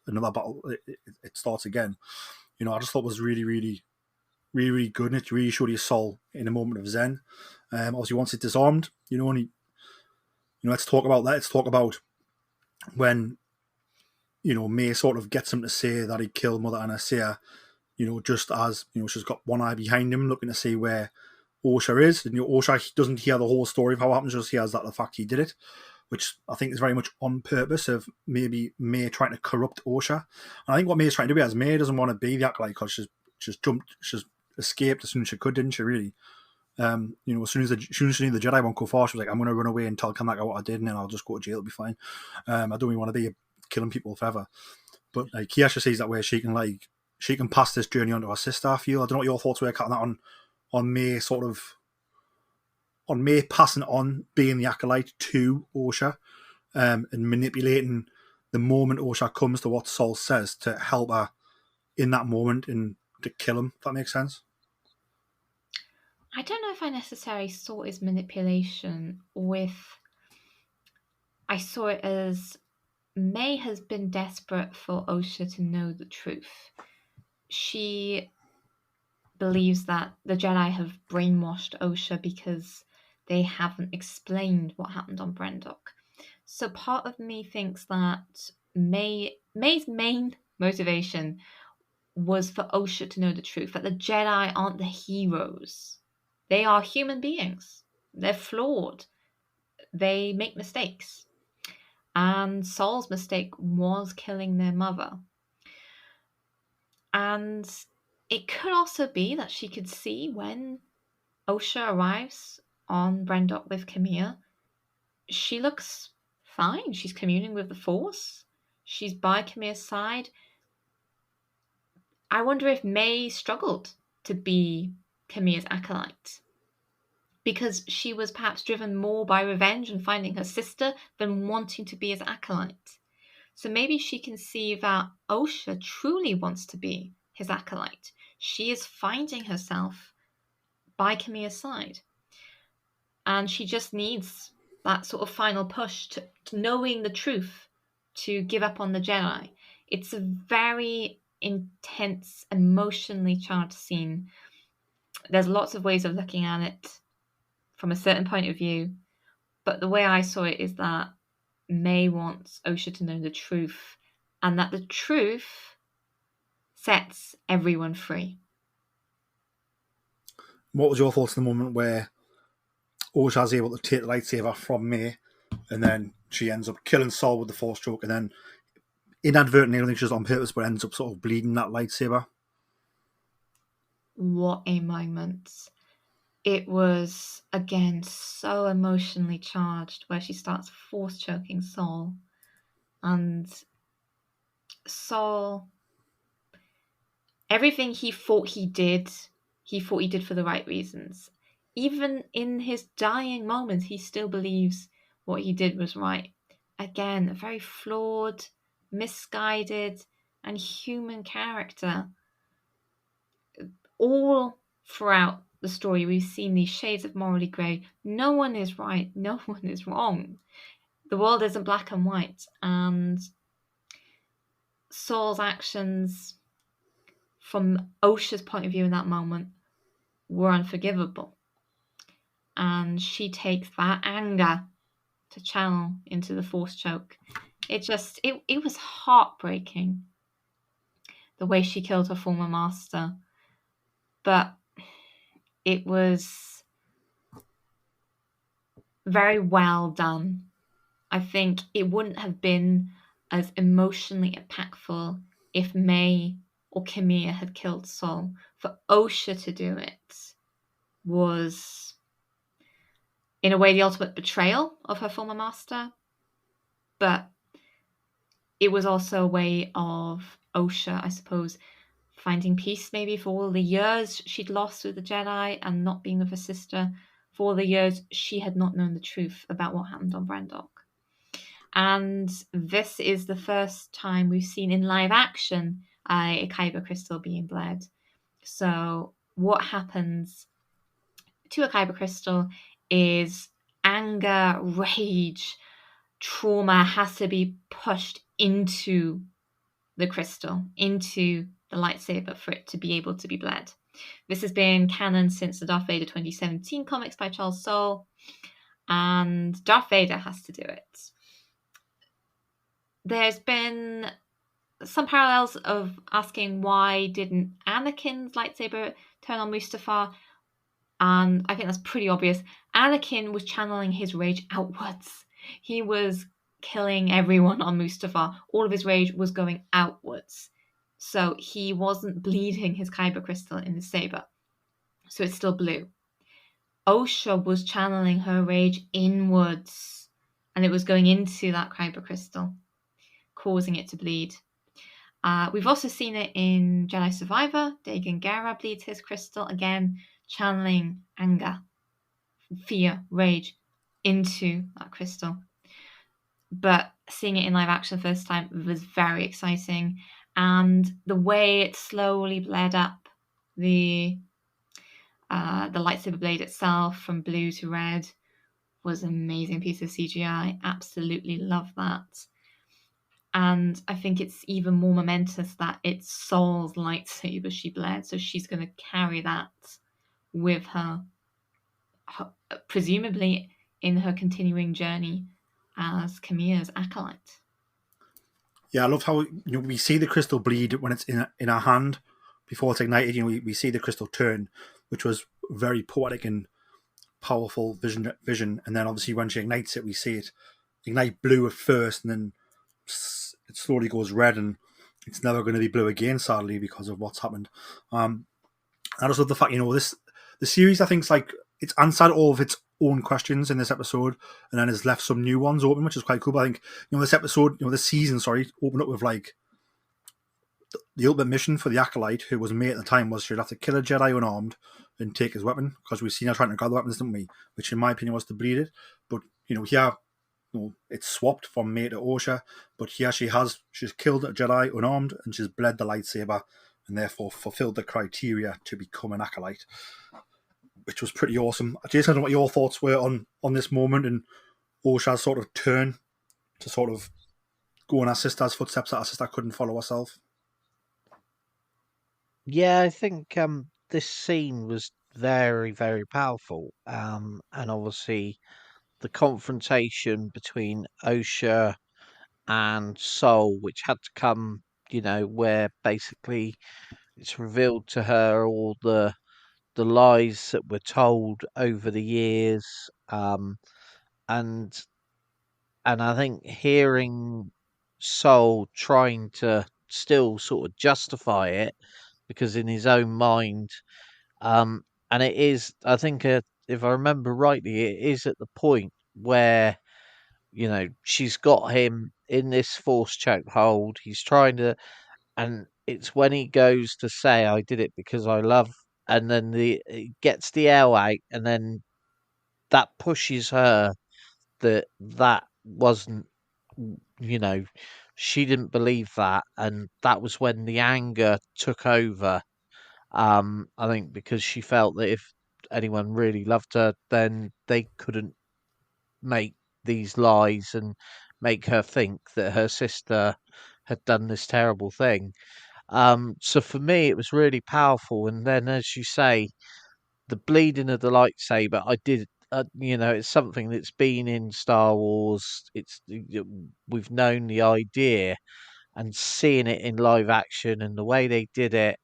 another battle, it starts again. I just thought it was really, really, really, really good, and it really showed his soul in a moment of zen. Obviously, once it's disarmed, let's talk about that. Let's talk about when, May sort of gets him to say that he killed Mother Anastasia, just as, she's got one eye behind him looking to see where Osha is. And Osha doesn't hear the whole story of how it happens, just hears that the fact he did it, which I think is very much on purpose of maybe May trying to corrupt Osha. And I think what May's trying to do is May doesn't want to be the Acolyte because she's escaped as soon as she could, didn't she, really? As soon as she knew the Jedi won't go far, she was like, I'm going to run away and tell Kanaka what I did, and then I'll just go to jail, it'll be fine. I don't really want to be killing people forever. But like, Kiesha sees that way she can pass this journey on to her sister, I feel. I don't know what your thoughts were, Kat, on that on May on May passing on being the Acolyte to Osha, and manipulating the moment Osha comes to what Saul says to help her in that moment and to kill him, if that makes sense. I don't know if I necessarily saw it as manipulation I saw it as May has been desperate for Osha to know the truth. She believes that the Jedi have brainwashed Osha because they haven't explained what happened on Brendok. So part of me thinks that May's main motivation was for Osha to know the truth, that the Jedi aren't the heroes. They are human beings. They're flawed. They make mistakes. And Saul's mistake was killing their mother. And it could also be that she could see when Osha arrives on Brendok with Camilla, she looks fine. She's communing with the Force. She's by Camilla's side. I wonder if May struggled to be Camilla's acolyte because she was perhaps driven more by revenge and finding her sister than wanting to be his acolyte. So maybe she can see that Osha truly wants to be his acolyte. She is finding herself by Camilla's side. And she just needs that sort of final push to knowing the truth to give up on the Jedi. It's a very intense, emotionally charged scene. there's lots of ways of looking at it from a certain point of view, but the way I saw it is that May wants Osha to know the truth, and that the truth sets everyone free. What was your thoughts in the moment where Osha's able to take the lightsaber from May, and then she ends up killing Saul with the Force choke, and then inadvertently, I don't think she's on purpose, but ends up sort of bleeding that lightsaber? What a moment. It was, again, so emotionally charged, where she starts force choking Saul. And Saul, everything he thought he did for the right reasons. Even in his dying moments, he still believes what he did was right. Again, a very flawed, misguided, and human character. All throughout the story, we've seen these shades of morally grey. No one is right, no one is wrong. The world isn't black and white, and Saul's actions, from Osha's point of view in that moment, were unforgivable. And she takes that anger to channel into the force choke. It was heartbreaking, the way she killed her former master. But it was very well done. I think it wouldn't have been as emotionally impactful if May or Camilla had killed Saul. For Osha to do it was, in a way, the ultimate betrayal of her former master. But it was also a way of Osha, I suppose, finding peace maybe for all the years she'd lost with the Jedi and not being with her sister, for all the years she had not known the truth about what happened on Brandok. And this is the first time we've seen in live action a kyber crystal being bled. So what happens to a kyber crystal is anger, rage, trauma has to be pushed into the crystal, into the lightsaber, for it to be able to be bled. This has been canon since the Darth Vader 2017 comics by Charles Soule, and Darth Vader has to do it. There's been some parallels of asking why didn't Anakin's lightsaber turn on Mustafar, and I think that's pretty obvious. Anakin was channeling his rage outwards. He was killing everyone on Mustafar. All of his rage was going outwards. So he wasn't bleeding his kyber crystal in the saber. So it's still blue. Osha was channeling her rage inwards, and it was going into that kyber crystal, causing it to bleed. We've also seen it in Jedi Survivor. Dagan Gera bleeds his crystal, again, channeling anger, fear, rage into that crystal. But seeing it in live action the first time was very exciting. And the way it slowly bled up the lightsaber blade itself from blue to red was an amazing piece of CGI. Absolutely love that. And I think it's even more momentous that it's Saul's lightsaber she bled, so she's going to carry that with her, presumably in her continuing journey as Camilla's acolyte. Yeah, I love how we see the crystal bleed when it's in our hand before it's ignited. We see the crystal turn, which was very poetic and powerful vision. And then obviously when she ignites it, we see it ignite blue at first, and then it slowly goes red, and it's never going to be blue again, sadly, because of what's happened. I just love the fact, the series, I think, is like it's answered all of its own questions in this episode, and then has left some new ones open, which is quite cool. But I think this episode, this season, opened up with like the ultimate mission for the Acolyte, who was May at the time, was she'd have to kill a Jedi unarmed and take his weapon, because we've seen her trying to gather weapons, didn't we? Which, in my opinion, was to bleed it. But here, it's swapped from May to Osha, but here she's killed a Jedi unarmed, and she's bled the lightsaber, and therefore fulfilled the criteria to become an Acolyte, which was pretty awesome. Jason, I don't know what your thoughts were on this moment and Osha's sort of turn to sort of go in her sister's footsteps that her sister couldn't follow herself. Yeah, I think this scene was very, very powerful. And obviously the confrontation between Osha and Soul, which had to come, where basically it's revealed to her all the lies that were told over the years, and I think hearing Soul trying to still sort of justify it, because in his own mind, um, and it is, I think, if I remember rightly, it is at the point where she's got him in this force choke hold. He's trying to, and it's when he goes to say, "I did it because I love," and then it gets the L out, and then that pushes her that wasn't, you know, she didn't believe that, and that was when the anger took over. I think because she felt that if anyone really loved her, then they couldn't make these lies and make her think that her sister had done this terrible thing. So for me, it was really powerful. And then, as you say, the bleeding of the lightsaber, I did. It's something that's been in Star Wars. We've known the idea, and seeing it in live action and the way they did it.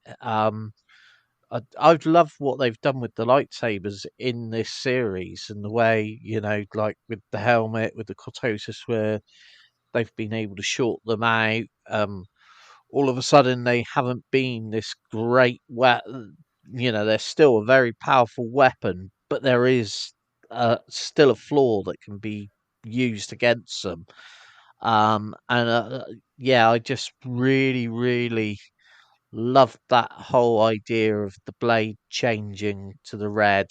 I've loved what they've done with the lightsabers in this series, and the way, like with the helmet, with the cortosis, where they've been able to short them out. All of a sudden, they haven't been this great weapon. They're still a very powerful weapon, but there is still a flaw that can be used against them. And yeah, I just really, really loved that whole idea of the blade changing to the red.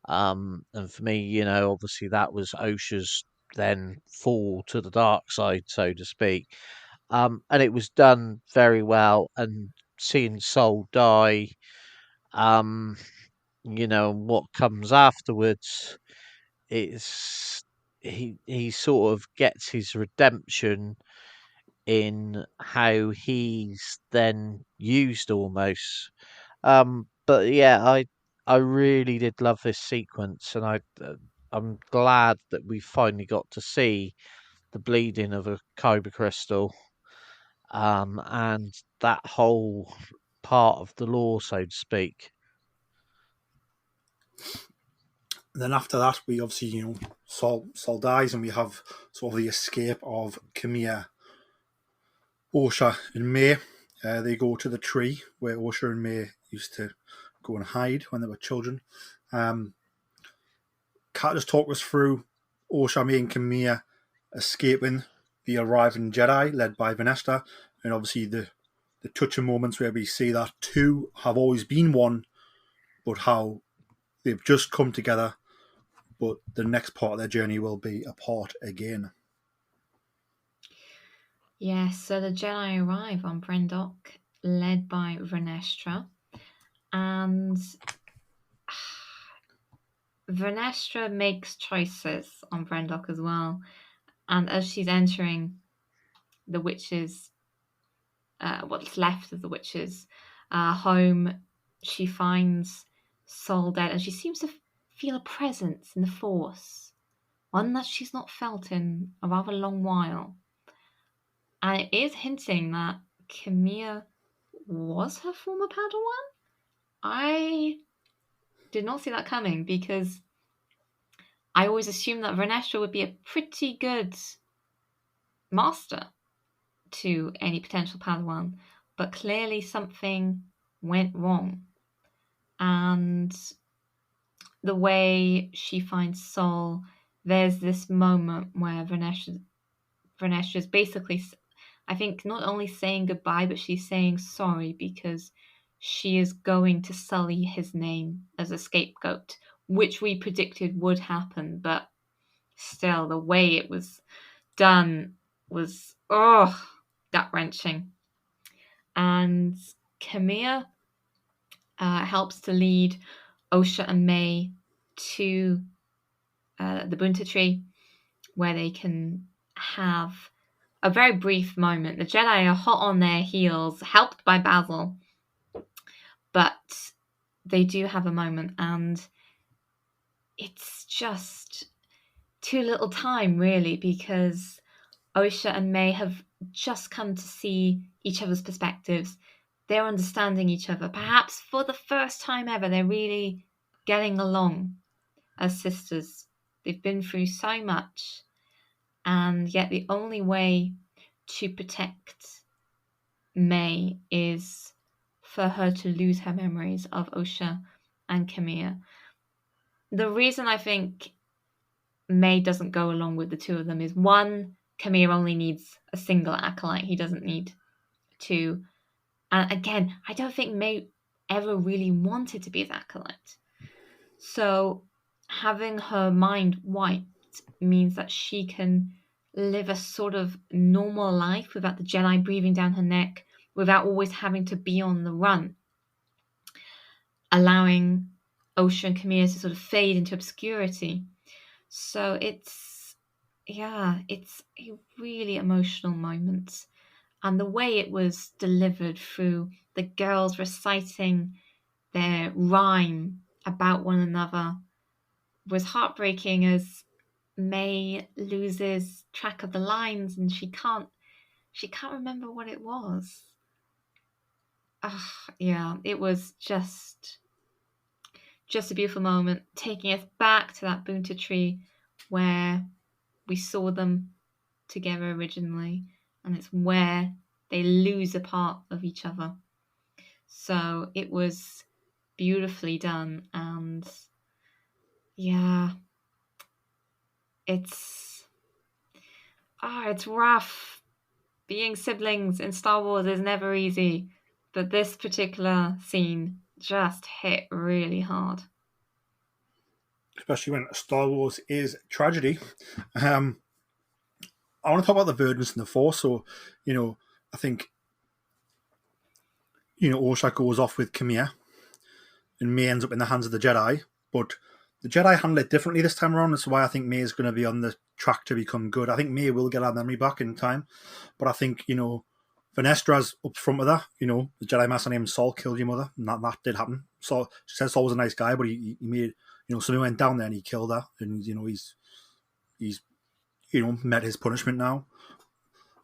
And for me, obviously that was Osha's then fall to the dark side, so to speak. And it was done very well. And seeing Soul die, um, and what comes afterwards, it's he sort of gets his redemption in how he's then used almost. But yeah, I really did love this sequence, and I'm glad that we finally got to see the bleeding of a kyber crystal, and that whole part of the lore, so to speak. Then after that, we obviously, Saul dies, and we have sort of the escape of Camilla, Osha, and May. They go to the tree where Osha and May used to go and hide when they were children. Kat just talk us through Osha, May, and Camilla escaping the arriving Jedi led by Vanessa, and obviously the touching moments where we see that two have always been one, but how they've just come together, but the next part of their journey will be apart again. Yes, so the Jedi arrive on Brendok, led by Vernestra, and Vernestra makes choices on Brendok as well. And as she's entering the witches, what's left of the witches' home, she finds Sol dead, and she seems to feel a presence in the Force, one that she's not felt in a rather long while. And it is hinting that Camilla was her former Padawan. I did not see that coming, because I always assumed that Vernestra would be a pretty good master to any potential Padawan, but clearly something went wrong. And the way she finds Sol, there's this moment where Vernestra's basically, I think, not only saying goodbye, but she's saying sorry, because she is going to sully his name as a scapegoat, which we predicted would happen. But still, the way it was done was, gut-wrenching. And Camilla helps to lead Osha and May to the Bunta tree, where they can have a very brief moment. The Jedi are hot on their heels, helped by Basil, but they do have a moment, and it's just too little time, really, because Osha and May have just come to see each other's perspectives. They're understanding each other. Perhaps for the first time ever, they're really getting along as sisters. They've been through so much, and yet the only way to protect May is for her to lose her memories of Osha and Camilla. The reason I think May doesn't go along with the two of them is, one, Camilla only needs a single acolyte. He doesn't need two. And again, I don't think May ever really wanted to be his acolyte. So having her mind wiped means that she can live a sort of normal life without the Jedi breathing down her neck, without always having to be on the run, allowing Osha and Camilla to sort of fade into obscurity. So it's a really emotional moment. And the way it was delivered through the girls reciting their rhyme about one another was heartbreaking, as May loses track of the lines and she can't remember what it was. Yeah, it was just a beautiful moment, taking us back to that Boonta tree where we saw them together originally, and it's where they lose a part of each other. So it was beautifully done, and yeah, it's rough. Being siblings in Star Wars is never easy, but this particular scene just hit really hard. Especially when Star Wars is tragedy. I want to talk about the verdance and the Force. So, I think, Osha goes off with Camilla, and May ends up in the hands of the Jedi. But the Jedi handle it differently this time around. That's why I think May is going to be on the track to become good. I think May will get her memory back in time. But I think, Venestra's up front with her. The Jedi Master named Saul killed your mother. And that did happen. So she said Saul was a nice guy, but he made, so he went down there and he killed her. And, he's met his punishment now.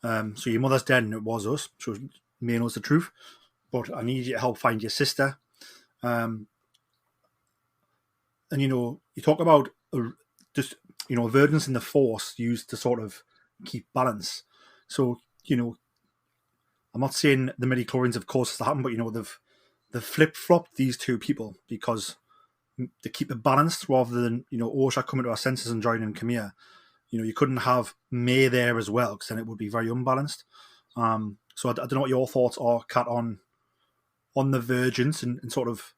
So your mother's dead and it was us. So May knows the truth. But I need you to help find your sister. And you talk about just verdance in the Force used to sort of keep balance. So I'm not saying the midi-chlorians have caused this to happen, but they've flip-flopped these two people because to keep it balanced rather than Osha coming to our senses and joining Camilla. You couldn't have May there as well because then it would be very unbalanced. So I don't know what your thoughts are, Kat, on the vergence and sort of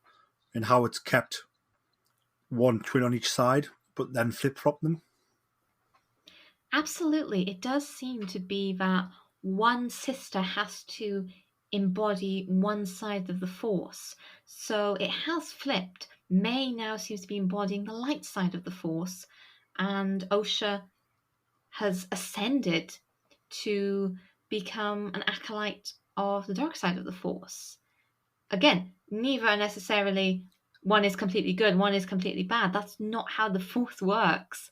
and how it's kept one twin on each side, but then flip-flop them. Absolutely. It does seem to be that one sister has to embody one side of the Force. So it has flipped. May now seems to be embodying the light side of the Force, and Osha has ascended to become an acolyte of the dark side of the Force. Again, neither are necessarily one is completely good, one is completely bad. That's not how the Force works.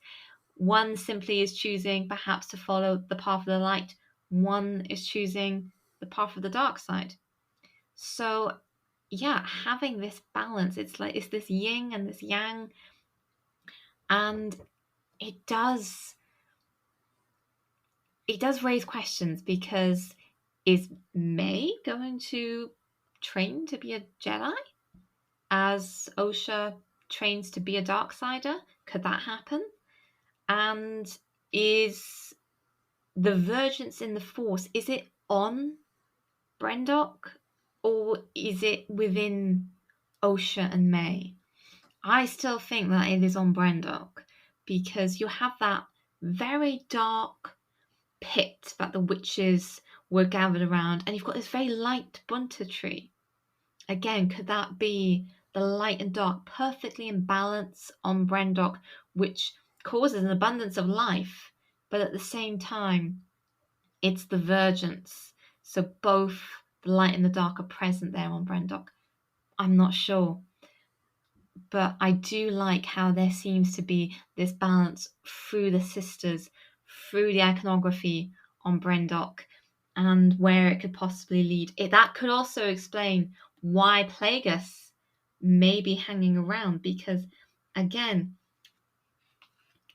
One simply is choosing perhaps to follow the path of the light. One is choosing the path of the dark side. So, yeah, having this balance, it's this yin and this yang, and it does raise questions, because is May going to train to be a Jedi as Osha trains to be a Darksider? Could that happen? And is the vergence in the Force, is it on Brendok or is it within Osha and May? I still think that it is on Brendok, because you have that very dark pit that the witches were gathered around, and you've got this very light Bunta tree. Again, could that be the light and dark perfectly in balance on Brendok, which causes an abundance of life, but at the same time, it's the vergence. So both the light and the dark are present there on Brendok. I'm not sure. but I do like how there seems to be this balance through the sisters, through the iconography on Brendock, and where it could possibly lead. That could also explain why Plagueis may be hanging around, because, again,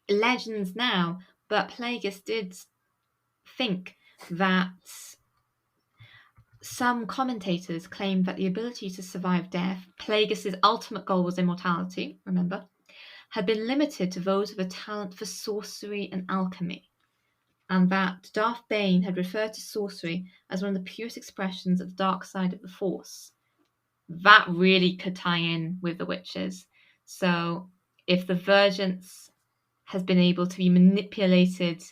legends now, but Plagueis did think that some commentators claim that the ability to survive death, Plagueis' ultimate goal was immortality, remember, had been limited to those with a talent for sorcery and alchemy, and that Darth Bane had referred to sorcery as one of the purest expressions of the dark side of the Force. That really could tie in with the witches. So if the Vergence has been able to be manipulated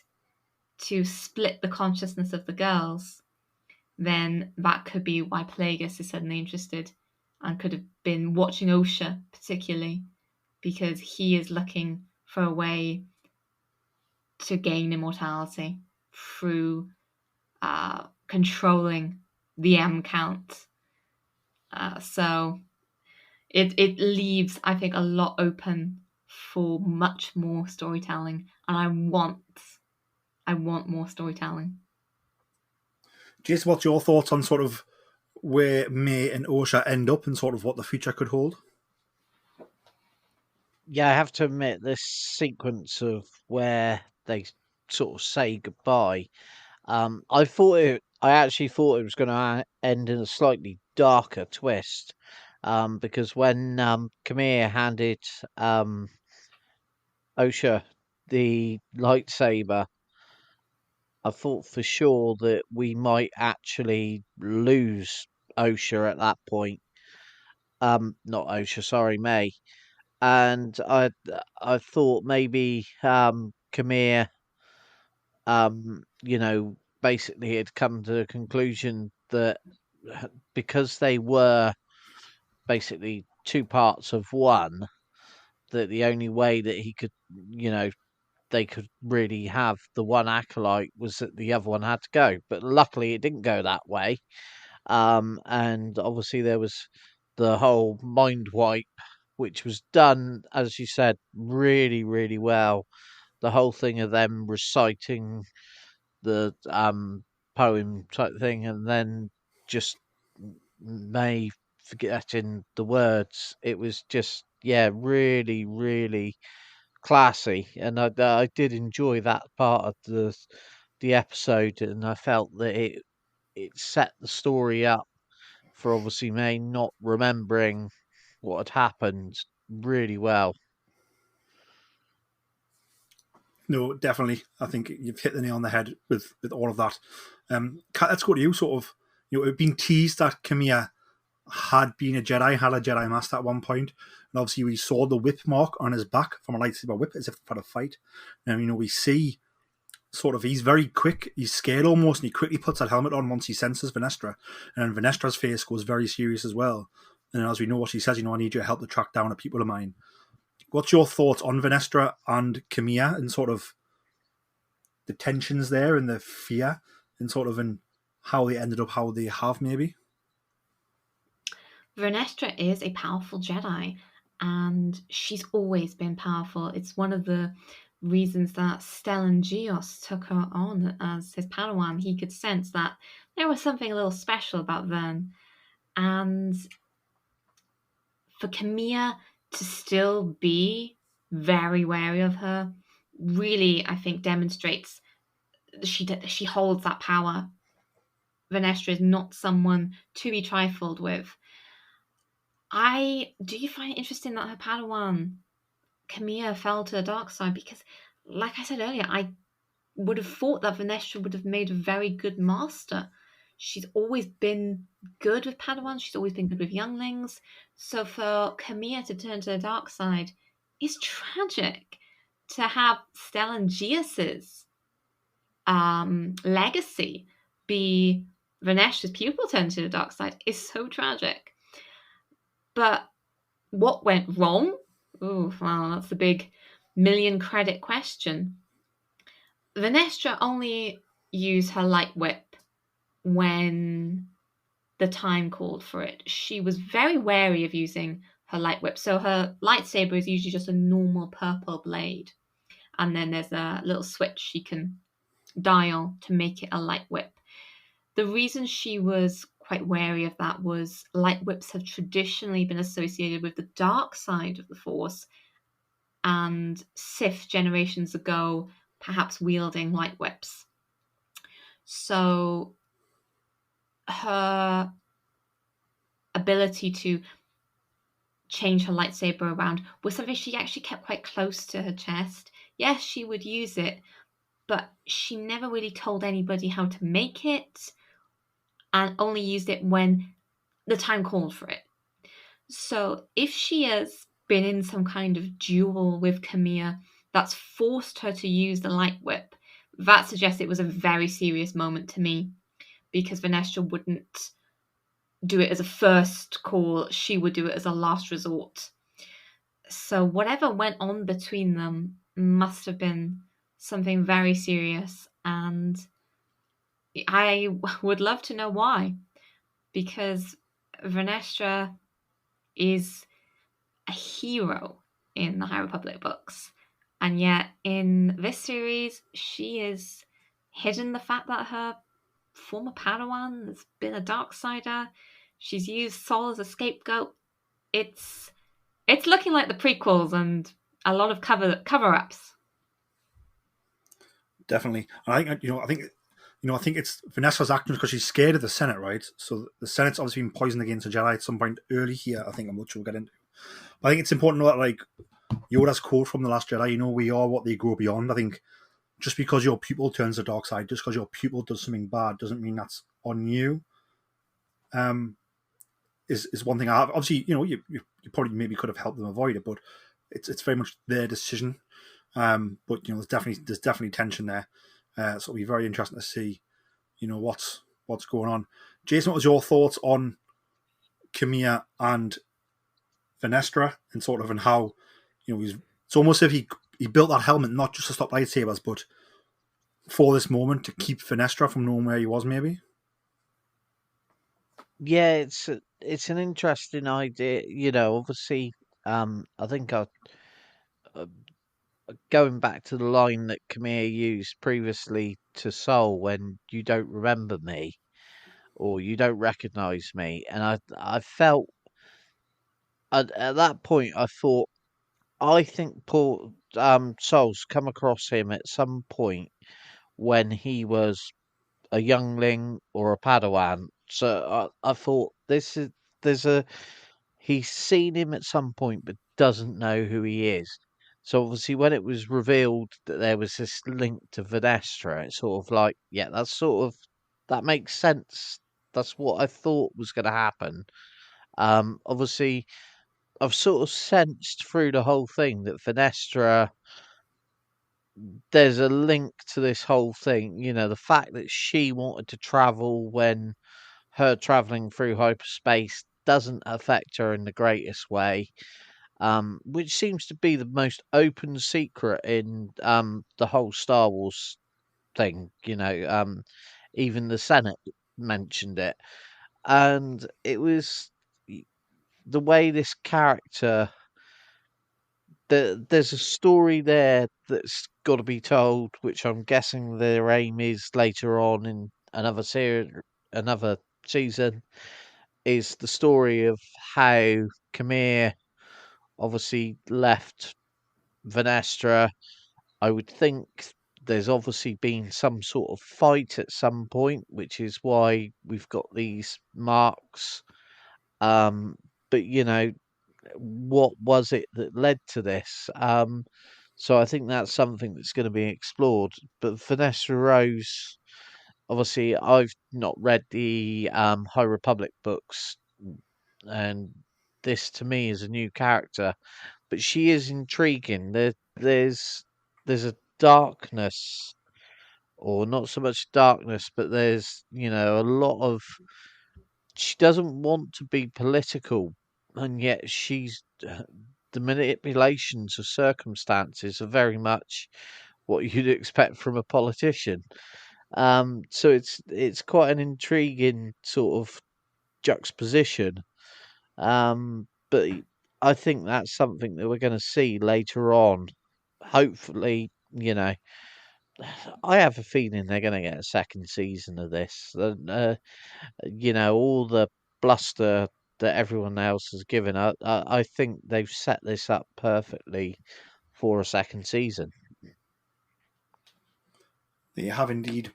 to split the consciousness of the girls, then that could be why Plagueis is suddenly interested and could have been watching Osha particularly, because he is looking for a way to gain immortality through controlling the M count. So it leaves, I think, a lot open for much more storytelling, and I want more storytelling. Jason, what's your thoughts on sort of where May and Osha end up and sort of what the future could hold? Yeah, I have to admit, this sequence of where they sort of say goodbye, I actually thought it was going to end in a slightly darker twist, because when Kamir handed Osha the lightsaber, I thought for sure that we might actually lose Osha at that point. Not Osha, sorry, May. And I thought maybe Kamir, basically had come to the conclusion that because they were basically two parts of one, that the only way that he could, they could really have the one acolyte was that the other one had to go. But luckily, it didn't go that way. And obviously, there was the whole mind wipe, which was done, as you said, really, really well. The whole thing of them reciting the poem type thing, and then just May forgetting the words. It was just, yeah, really, really classy, and I did enjoy that part of the episode, and I felt that it set the story up for obviously May not remembering what had happened really well. No, definitely. I think you've hit the nail on the head with all of that. Kat, let's go to you. Sort of, it had been teased that Kamia had been a Jedi, had a Jedi Master at one point, and obviously we saw the whip mark on his back from a lightsaber whip, as if for a fight. And we see sort of he's very quick, he's scared almost, and he quickly puts that helmet on once he senses Venestra, and Venestra's face goes very serious as well. And as we know, what she says, I need your help to track down a people of mine. What's your thoughts on Venestra and Kamia and sort of the tensions there and the fear and sort of in how they ended up how they have maybe? Vernestra is a powerful Jedi, and she's always been powerful. It's one of the reasons that Stellan Gios took her on as his Padawan. He could sense that there was something a little special about Vern. And for Kamia to still be very wary of her really, I think, demonstrates she holds that power. Venestra is not someone to be trifled with. Do you find it interesting that her Padawan, Kamia, fell to the dark side? Because, like I said earlier, I would have thought that Venestra would have made a very good master. She's always been good with Padawans. She's always been good with younglings. So for Kamia to turn to the dark side is tragic. To have Stellan Gios's legacy be Venestra's pupil turn to the dark side is so tragic. But what went wrong? Oh, well, that's the big million credit question. Venestra only used her light whip when the time called for it. She was very wary of using her light whip. So her lightsaber is usually just a normal purple blade, and then there's a little switch she can dial to make it a light whip. The reason she was quite wary of that was light whips have traditionally been associated with the dark side of the Force, and Sith generations ago perhaps wielding light whips. So her ability to change her lightsaber around was something she actually kept quite close to her chest. Yes, she would use it, but she never really told anybody how to make it, and only used it when the time called for it. So if she has been in some kind of duel with Camille that's forced her to use the light whip, that suggests it was a very serious moment to me, because Vanestra wouldn't do it as a first call, she would do it as a last resort. So whatever went on between them must have been something very serious, and I would love to know why, because Vanestra is a hero in the High Republic books, and yet in this series she is hidden the fact that her former Padawan has been a Darksider. She's used Sol as a scapegoat. It's looking like the prequels and a lot of cover-ups. Definitely. I think it's Vanessa's actions because she's scared of the Senate, right? So the Senate's obviously been poisoned against the Jedi at some point early here, I think, and which we'll get into. But I think it's important to know that, like, Yoda's quote from The Last Jedi, we are what they grow beyond. I think just because your pupil turns the dark side, just because your pupil does something bad, doesn't mean that's on you. Is one thing I have. Obviously, you probably maybe could have helped them avoid it, but it's very much their decision. But there's definitely tension there. So it'll be very interesting to see, what's going on. Jason, what was your thoughts on Camilla and Vanestra and how, it's almost as if he built that helmet not just to stop lightsabers, but for this moment to keep Vanestra from knowing where he was, maybe. Yeah, it's an interesting idea. Obviously, I think uh, going back to the line that Camille used previously to Sol when you don't remember me or you don't recognize me, and I felt at that point I thought I think Paul Sol's come across him at some point when he was a youngling or a Padawan. So I thought there's a he's seen him at some point but doesn't know who he is. So obviously when it was revealed that there was this link to Vanestra, it's sort of like, yeah, that makes sense. That's what I thought was going to happen. Obviously I've sort of sensed through the whole thing that Vanestra, there's a link to this whole thing. The fact that she wanted to travel when her traveling through hyperspace doesn't affect her in the greatest way, which seems to be the most open secret in the whole Star Wars thing. Even the Senate mentioned it, and it was the way this character. There's a story there that's got to be told, which I'm guessing their aim is later on in another series, another season, is the story of how Camille obviously left Vanestra. I would think there's obviously been some sort of fight at some point, which is why we've got these marks. Um, but what was it that led to this? So I think that's something that's going to be explored. But Vanessa Rose, obviously, I've not read the High Republic books, and this to me is a new character, but she is intriguing. There's a darkness, or not so much darkness, but there's a lot of. She doesn't want to be political, and yet the manipulations of circumstances are very much what you'd expect from a politician. So it's quite an intriguing sort of juxtaposition. But I think that's something that we're going to see later on. Hopefully, I have a feeling they're going to get a second season of this. All the bluster that everyone else has given, I think they've set this up perfectly for a second season. They have indeed.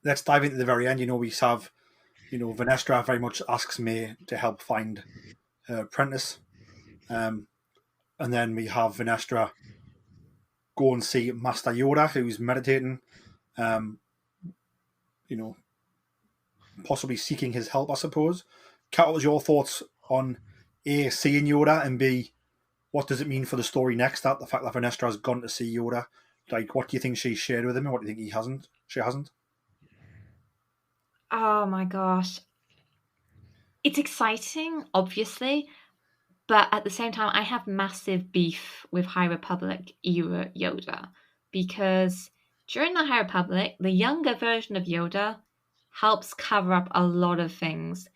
Let's dive into the very end. We have, Vanestra very much asks May to help find her apprentice. And then we have Vanestra go and see Master Yoda, who's meditating, um, you know, possibly seeking his help, I suppose. Kat, what was your thoughts on A, seeing Yoda, and B, what does it mean for the story next? That the fact that Vanestra has gone to see Yoda, like, what do you think she shared with him, and what do you think he hasn't? She hasn't. Oh my gosh. It's exciting, obviously, but at the same time, I have massive beef with High Republic era Yoda because during the High Republic, the younger version of Yoda helps cover up a lot of things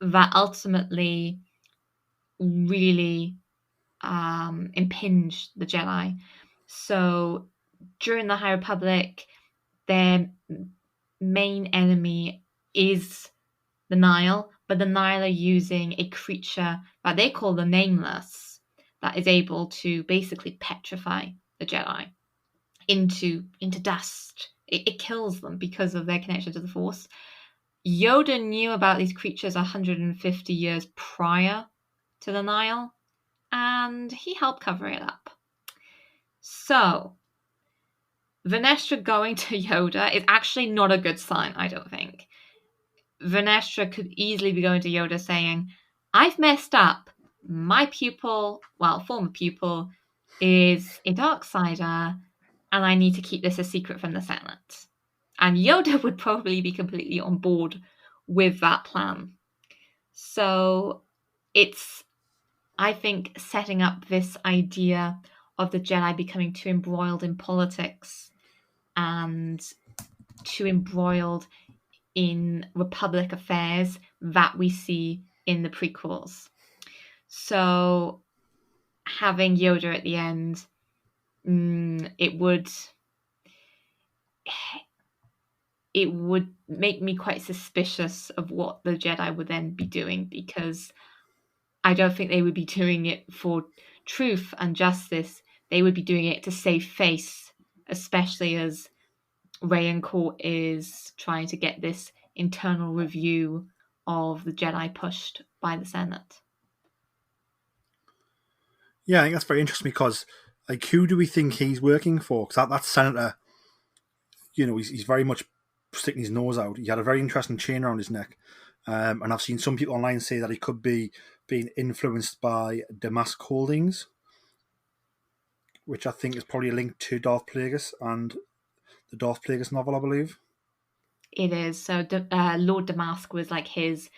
that ultimately really impinge the Jedi. So during the High Republic, their main enemy is the Nile, but the Nile are using a creature that they call the Nameless that is able to basically petrify the Jedi into dust. It kills them because of their connection to the Force. Yoda knew about these creatures 150 years prior to the Nile, and he helped cover it up. So, Vanestra going to Yoda is actually not a good sign, I don't think. Vanestra could easily be going to Yoda saying, I've messed up. My pupil, former pupil, is a Darksider, and I need to keep this a secret from the Senate. And Yoda would probably be completely on board with that plan. So it's, I think, setting up this idea of the Jedi becoming too embroiled in politics and too embroiled in Republic affairs that we see in the prequels. So having Yoda at the end, it would make me quite suspicious of what the Jedi would then be doing, because I don't think they would be doing it for truth and justice. They would be doing it to save face, especially as Rayancourt is trying to get this internal review of the Jedi pushed by the Senate. Yeah, I think that's very interesting because, like, who do we think he's working for? Because that senator, he's very much sticking his nose out. He had a very interesting chain around his neck. And I've seen some people online say that he could be being influenced by Damask Holdings, which I think is probably linked to Darth Plagueis and the Darth Plagueis novel, I believe. It is. So Lord Damask was like his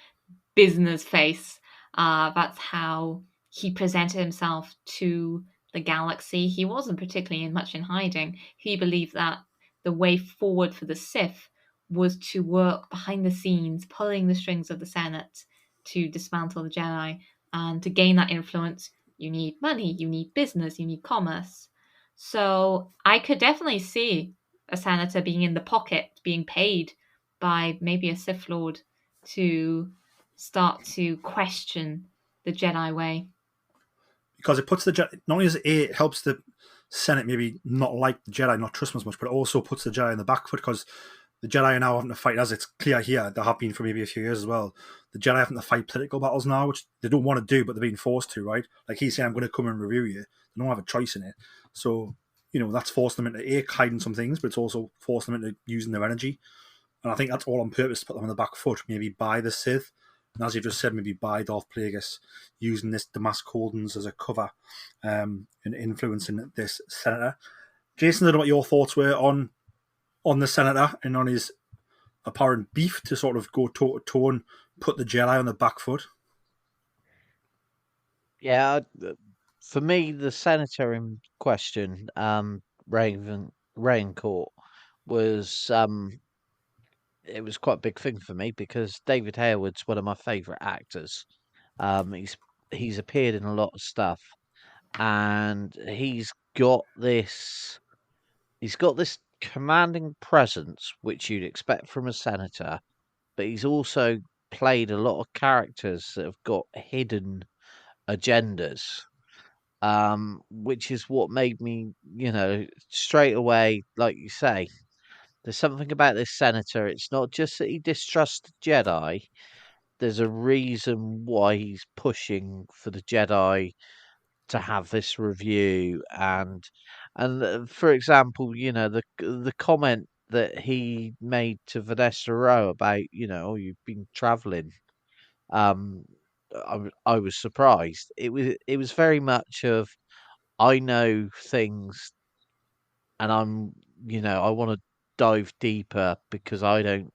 business face. That's how he presented himself to the galaxy. He wasn't particularly much in hiding. He believed that the way forward for the Sith was to work behind the scenes, pulling the strings of the Senate to dismantle the Jedi. And to gain that influence, you need money, you need business, you need commerce. So I could definitely see a senator being in the pocket, being paid by maybe a Sith Lord to start to question the Jedi way. Because it puts the Jedi, not only does it helps the Senate maybe not like the Jedi, not trust them as much, but it also puts the Jedi in the back foot because the Jedi are now having to fight, as it's clear here, there have been for maybe a few years as well. The Jedi having to fight political battles now, which they don't want to do, but they're being forced to, right? Like he's saying, I'm going to come and review you. They don't have a choice in it. So, that's forced them into hiding some things, but it's also forced them into using their energy. And I think that's all on purpose to put them on the back foot, maybe by the Sith. And as you just said, maybe by Darth Plagueis, using this Damask Holdings as a cover and influencing this senator. Jason, I don't know what your thoughts were on the senator and on his apparent beef to sort of go toe to toe and put the Jedi on the back foot. Yeah, for me, the senator in question, Raincourt, was it was quite a big thing for me because David Harewood's one of my favourite actors. He's he's appeared in a lot of stuff, and he's got this commanding presence which you'd expect from a senator, but he's also played a lot of characters that have got hidden agendas, which is what made me, straight away, like you say, there's something about this senator. It's not just that he distrusts the Jedi. There's a reason why he's pushing for the Jedi to have this review, and for example, the comment that he made to Vanessa Rowe about, oh, you've been travelling. Um, I was surprised. It was very much of, I know things, and I want to dive deeper because I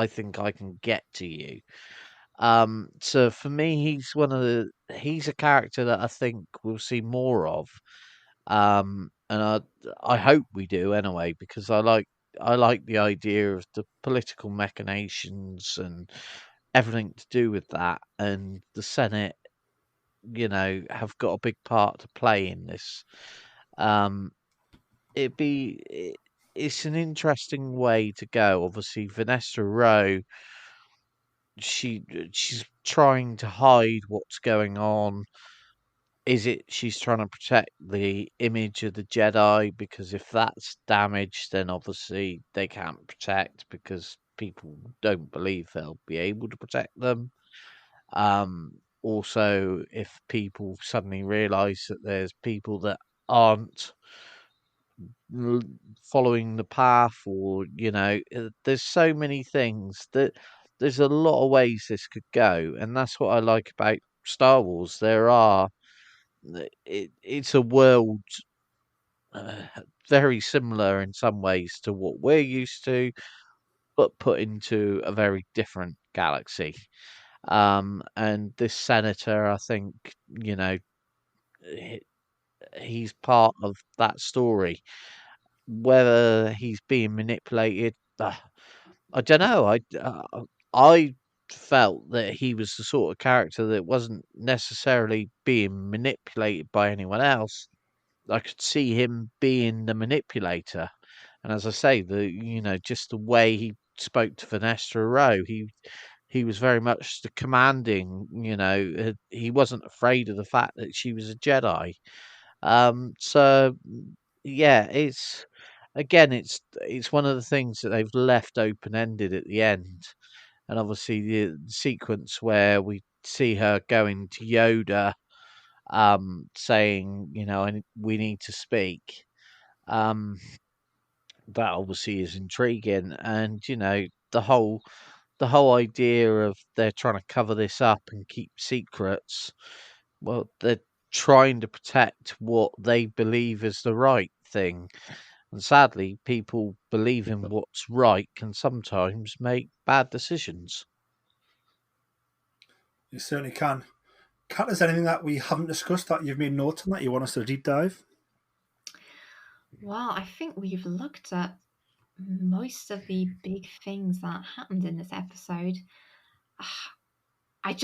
think I can get to you. So for me, he's a character that I think we'll see more of. And I hope we do anyway, because I like the idea of the political machinations and everything to do with that, and the Senate, have got a big part to play in this. Um, it's an interesting way to go. Obviously, Vanessa Rowe, she's trying to hide what's going on. Is it she's trying to protect the image of the Jedi? Because if that's damaged, then obviously they can't protect, because people don't believe they'll be able to protect them. Also, if people suddenly realise that there's people that aren't l- following the path, or there's so many things that there's a lot of ways this could go, and that's what I like about Star Wars. It's a world uh, very similar in some ways to what we're used to, but put into a very different galaxy. And this senator, I think, you know, he- he's part of that story. Whether he's being manipulated, I don't know. I felt that he was the sort of character that wasn't necessarily being manipulated by anyone else. I could see him being the manipulator. And as I say, just the way he spoke to Vanessa Rowe, he was very much the commanding. He wasn't afraid of the fact that she was a Jedi. So yeah, it's one of the things that they've left open ended at the end, and obviously the sequence where we see her going to Yoda, saying, we need to speak. Um, that obviously is intriguing, and the whole idea of they're trying to cover this up and keep secrets. Well, they're trying to protect what they believe is the right thing, and sadly, people believing what's right can sometimes make bad decisions. You certainly can. Kat, is there anything that we haven't discussed that you've made notes on that you want us to deep dive? Well, I think we've looked at most of the big things that happened in this episode. I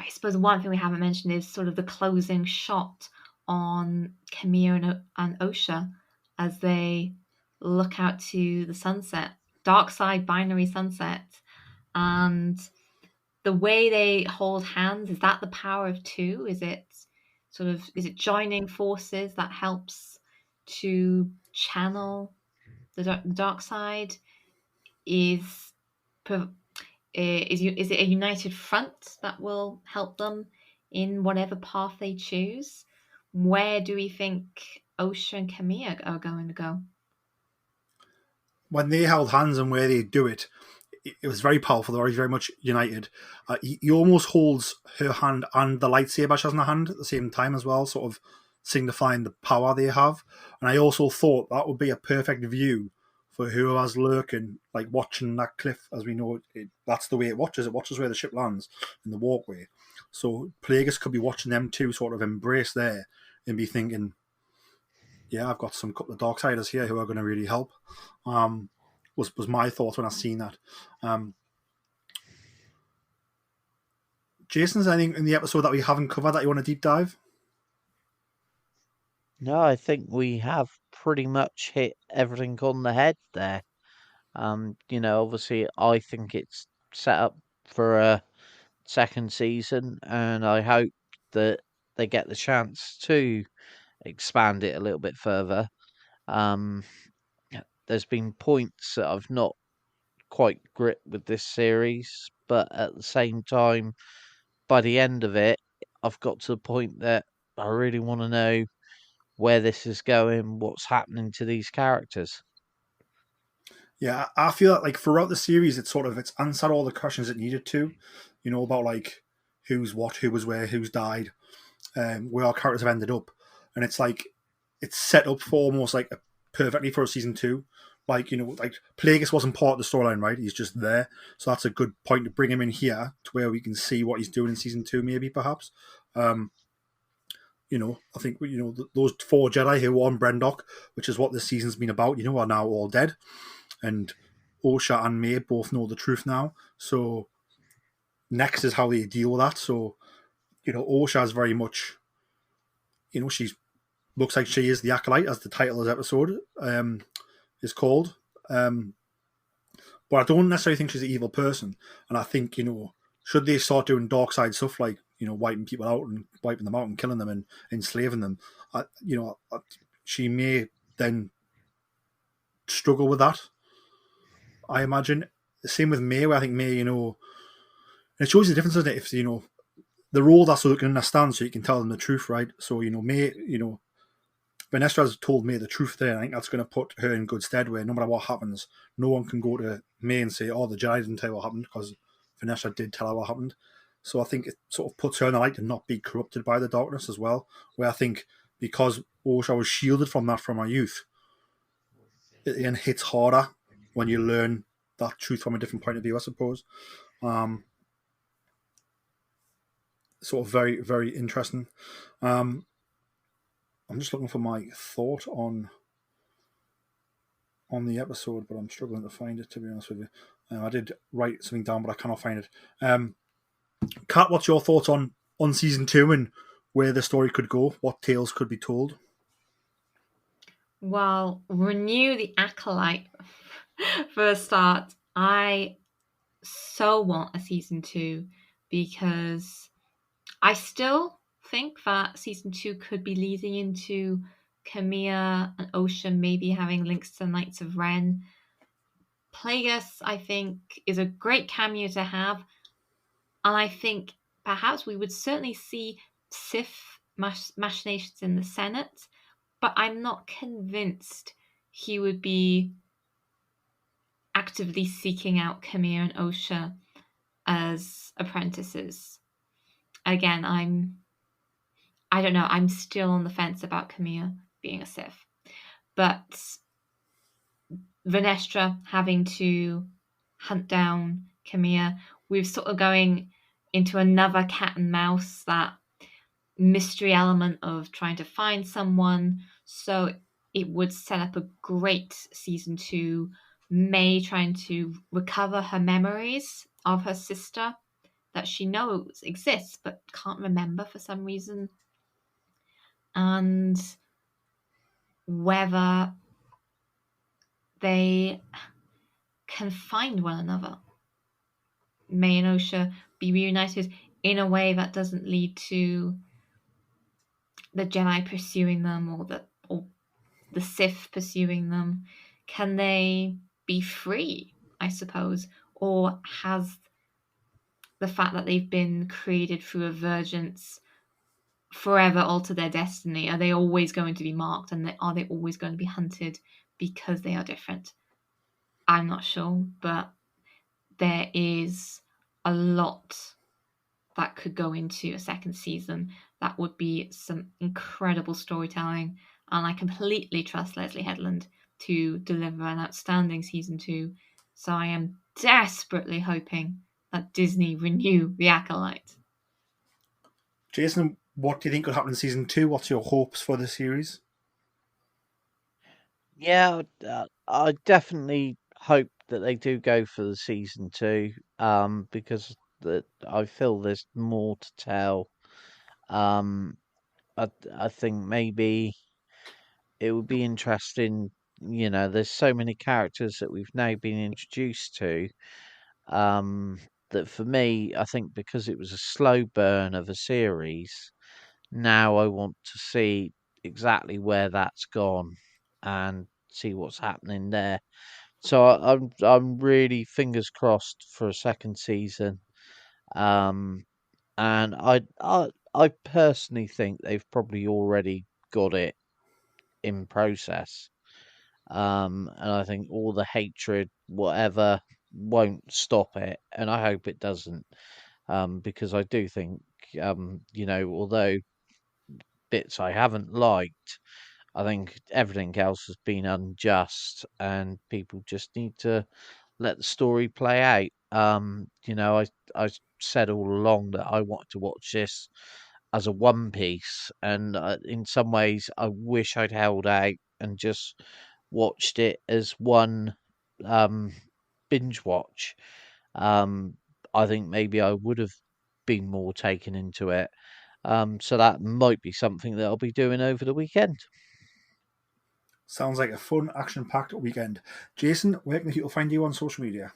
suppose one thing we haven't mentioned is sort of the closing shot on Camille and Osha as they look out to the sunset, dark side binary sunset, and the way they hold hands. Is that the power of two? Is it joining forces that helps to channel the dark side? Is is it a united front that will help them in whatever path they choose? Where do we think Osha and Camilla are going to go? When they held hands and where they do it, it was very powerful. They were very much united. He almost holds her hand and the lightsaber she has in her hand at the same time as well, sort of signifying the power they have. And I also thought that would be a perfect view for whoever's lurking, like watching that cliff. As we know, that's the way it watches. It watches where the ship lands in the walkway. So Plagueis could be watching them two sort of embrace there and be thinking, yeah, I've got some couple of Darksiders here who are going to really help. Was my thought when I seen that. Um, Jason, is there anything in the episode that we haven't covered that you want to deep dive? No, I think we have pretty much hit everything on the head there. Obviously, I think it's set up for a second season, and I hope that they get the chance to expand it a little bit further. Um, there's been points that I've not quite gripped with this series, but at the same time, by the end of it, I've got to the point that I really want to know where this is going, what's happening to these characters. Yeah, I feel like throughout the series, it's answered all the questions it needed to, about like who's what, who was where, who's died, where our characters have ended up, and it's like it's set up for almost like perfectly for a season two. Like like Plagueis wasn't part of the storyline, right? He's just there, so that's a good point to bring him in here to where we can see what he's doing in season two, maybe perhaps. Um, I think those four Jedi who were on Brendok, which is what this season's been about, are now all dead, and Osha and May both know the truth now. So next is how they deal with that. So Osha is very much, she's looks like she is the Acolyte, as the title of the episode is called. But I don't necessarily think she's an evil person. And I think, should they start doing dark side stuff like, wiping people out and wiping them out and killing them and enslaving them, she may then struggle with that. I imagine. The same with May, where I think May, it shows the difference, doesn't it? If, the role that's so they can understand, so you can tell them the truth, right? So, May, Vanessa has told May the truth there. I think that's going to put her in good stead where no matter what happens, no one can go to May and say, oh, the Jedi didn't tell you what happened, because Vanessa did tell her what happened. So I think it sort of puts her in the light to not be corrupted by the darkness as well, where I think because Osha was shielded from that from her youth, it then hits harder when you learn that truth from a different point of view, I suppose. Sort of very, very interesting. I'm just looking for my thought on the episode, but I'm struggling to find it, to be honest with you. I did write something down, but I cannot find it. Kat, what's your thoughts on season 2 and where the story could go? What tales could be told? Well, renew the Acolyte for a start. I so want a season 2 because I still think that season 2 could be leading into Camilla and Ocean maybe having links to Knights of Ren. Plagueis, I think, is a great cameo to have, and I think perhaps we would certainly see Sith machinations in the Senate, but I'm not convinced he would be actively seeking out Camilla and Osha as apprentices. Again, I don't know, I'm still on the fence about Camilla being a Sith. But Venestra having to hunt down Camilla, we're sort of going into another cat and mouse, that mystery element of trying to find someone. So it would set up a great season 2. May trying to recover her memories of her sister that she knows exists but can't remember for some reason, and whether they can find one another. May and Osha be reunited in a way that doesn't lead to the Jedi pursuing them or the Sith pursuing them. Can they be free, I suppose? Or has the fact that they've been created through emergence forever alter their destiny? Are they always going to be marked, and are they always going to be hunted because they are different? I'm not sure, but there is a lot that could go into a second season. That would be some incredible storytelling, and I completely trust Leslie Headland to deliver an outstanding season 2. So I am desperately hoping that Disney renew The Acolyte. Jason, what do you think could happen in season 2? What's your hopes for the series? Yeah, I definitely hope that they do go for the season 2, because that I feel there's more to tell. Um, I think maybe it would be interesting. There's so many characters that we've now been introduced to. That for me, I think because it was a slow burn of a series, now I want to see exactly where that's gone and see what's happening there. So I'm really fingers crossed for a second season. Um, and I personally think they've probably already got it in process. And I think all the hatred, whatever, won't stop it, and I hope it doesn't. Because I do think, although bits I haven't liked, I think everything else has been unjust, and people just need to let the story play out. I said all along that I wanted to watch this as a One Piece, and in some ways, I wish I'd held out and just watched it as one um, binge watch. Um, I think maybe I would have been more taken into it. So that might be something that I'll be doing over the weekend. Sounds like a fun, action-packed weekend. Jason, where can people find you on social media?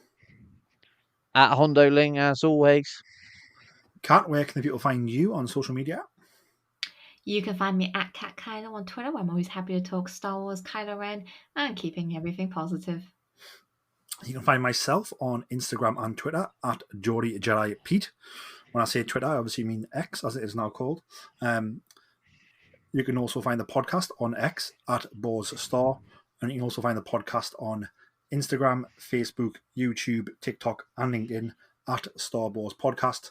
At Hondo Ling, as always. Kat, where can people find you on social media? You can find me at Cat Kylo on Twitter, where I'm always happy to talk Star Wars, Kylo Ren, and keeping everything positive. You can find myself on Instagram and Twitter at Geordie Jedi Pete. When I say Twitter, I obviously mean X, as it is now called. You can also find the podcast on X at Boz Star, and you can also find the podcast on Instagram, Facebook, YouTube, TikTok, and LinkedIn at Star Wars Podcast.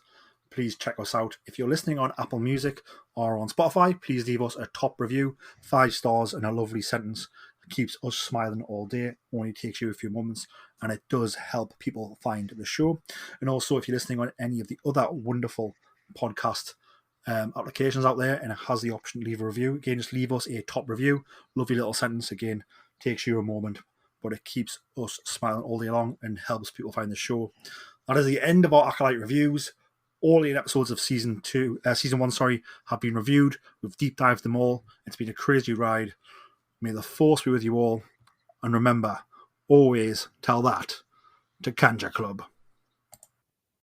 Please check us out. If you're listening on Apple Music or on Spotify, please leave us a top review, 5 stars, and a lovely sentence. It keeps us smiling all day. Only takes you a few moments, and it does help people find the show. And also, if you're listening on any of the other wonderful podcast applications out there and it has the option to leave a review, again, just leave us a top review. Lovely little sentence. Again, takes you a moment, but it keeps us smiling all day long and helps people find the show. That is the end of our Acolyte reviews. All 8 episodes of season 1, have been reviewed. We've deep dived them all. It's been a crazy ride. May the force be with you all. And remember, always tell that to Kanja Club.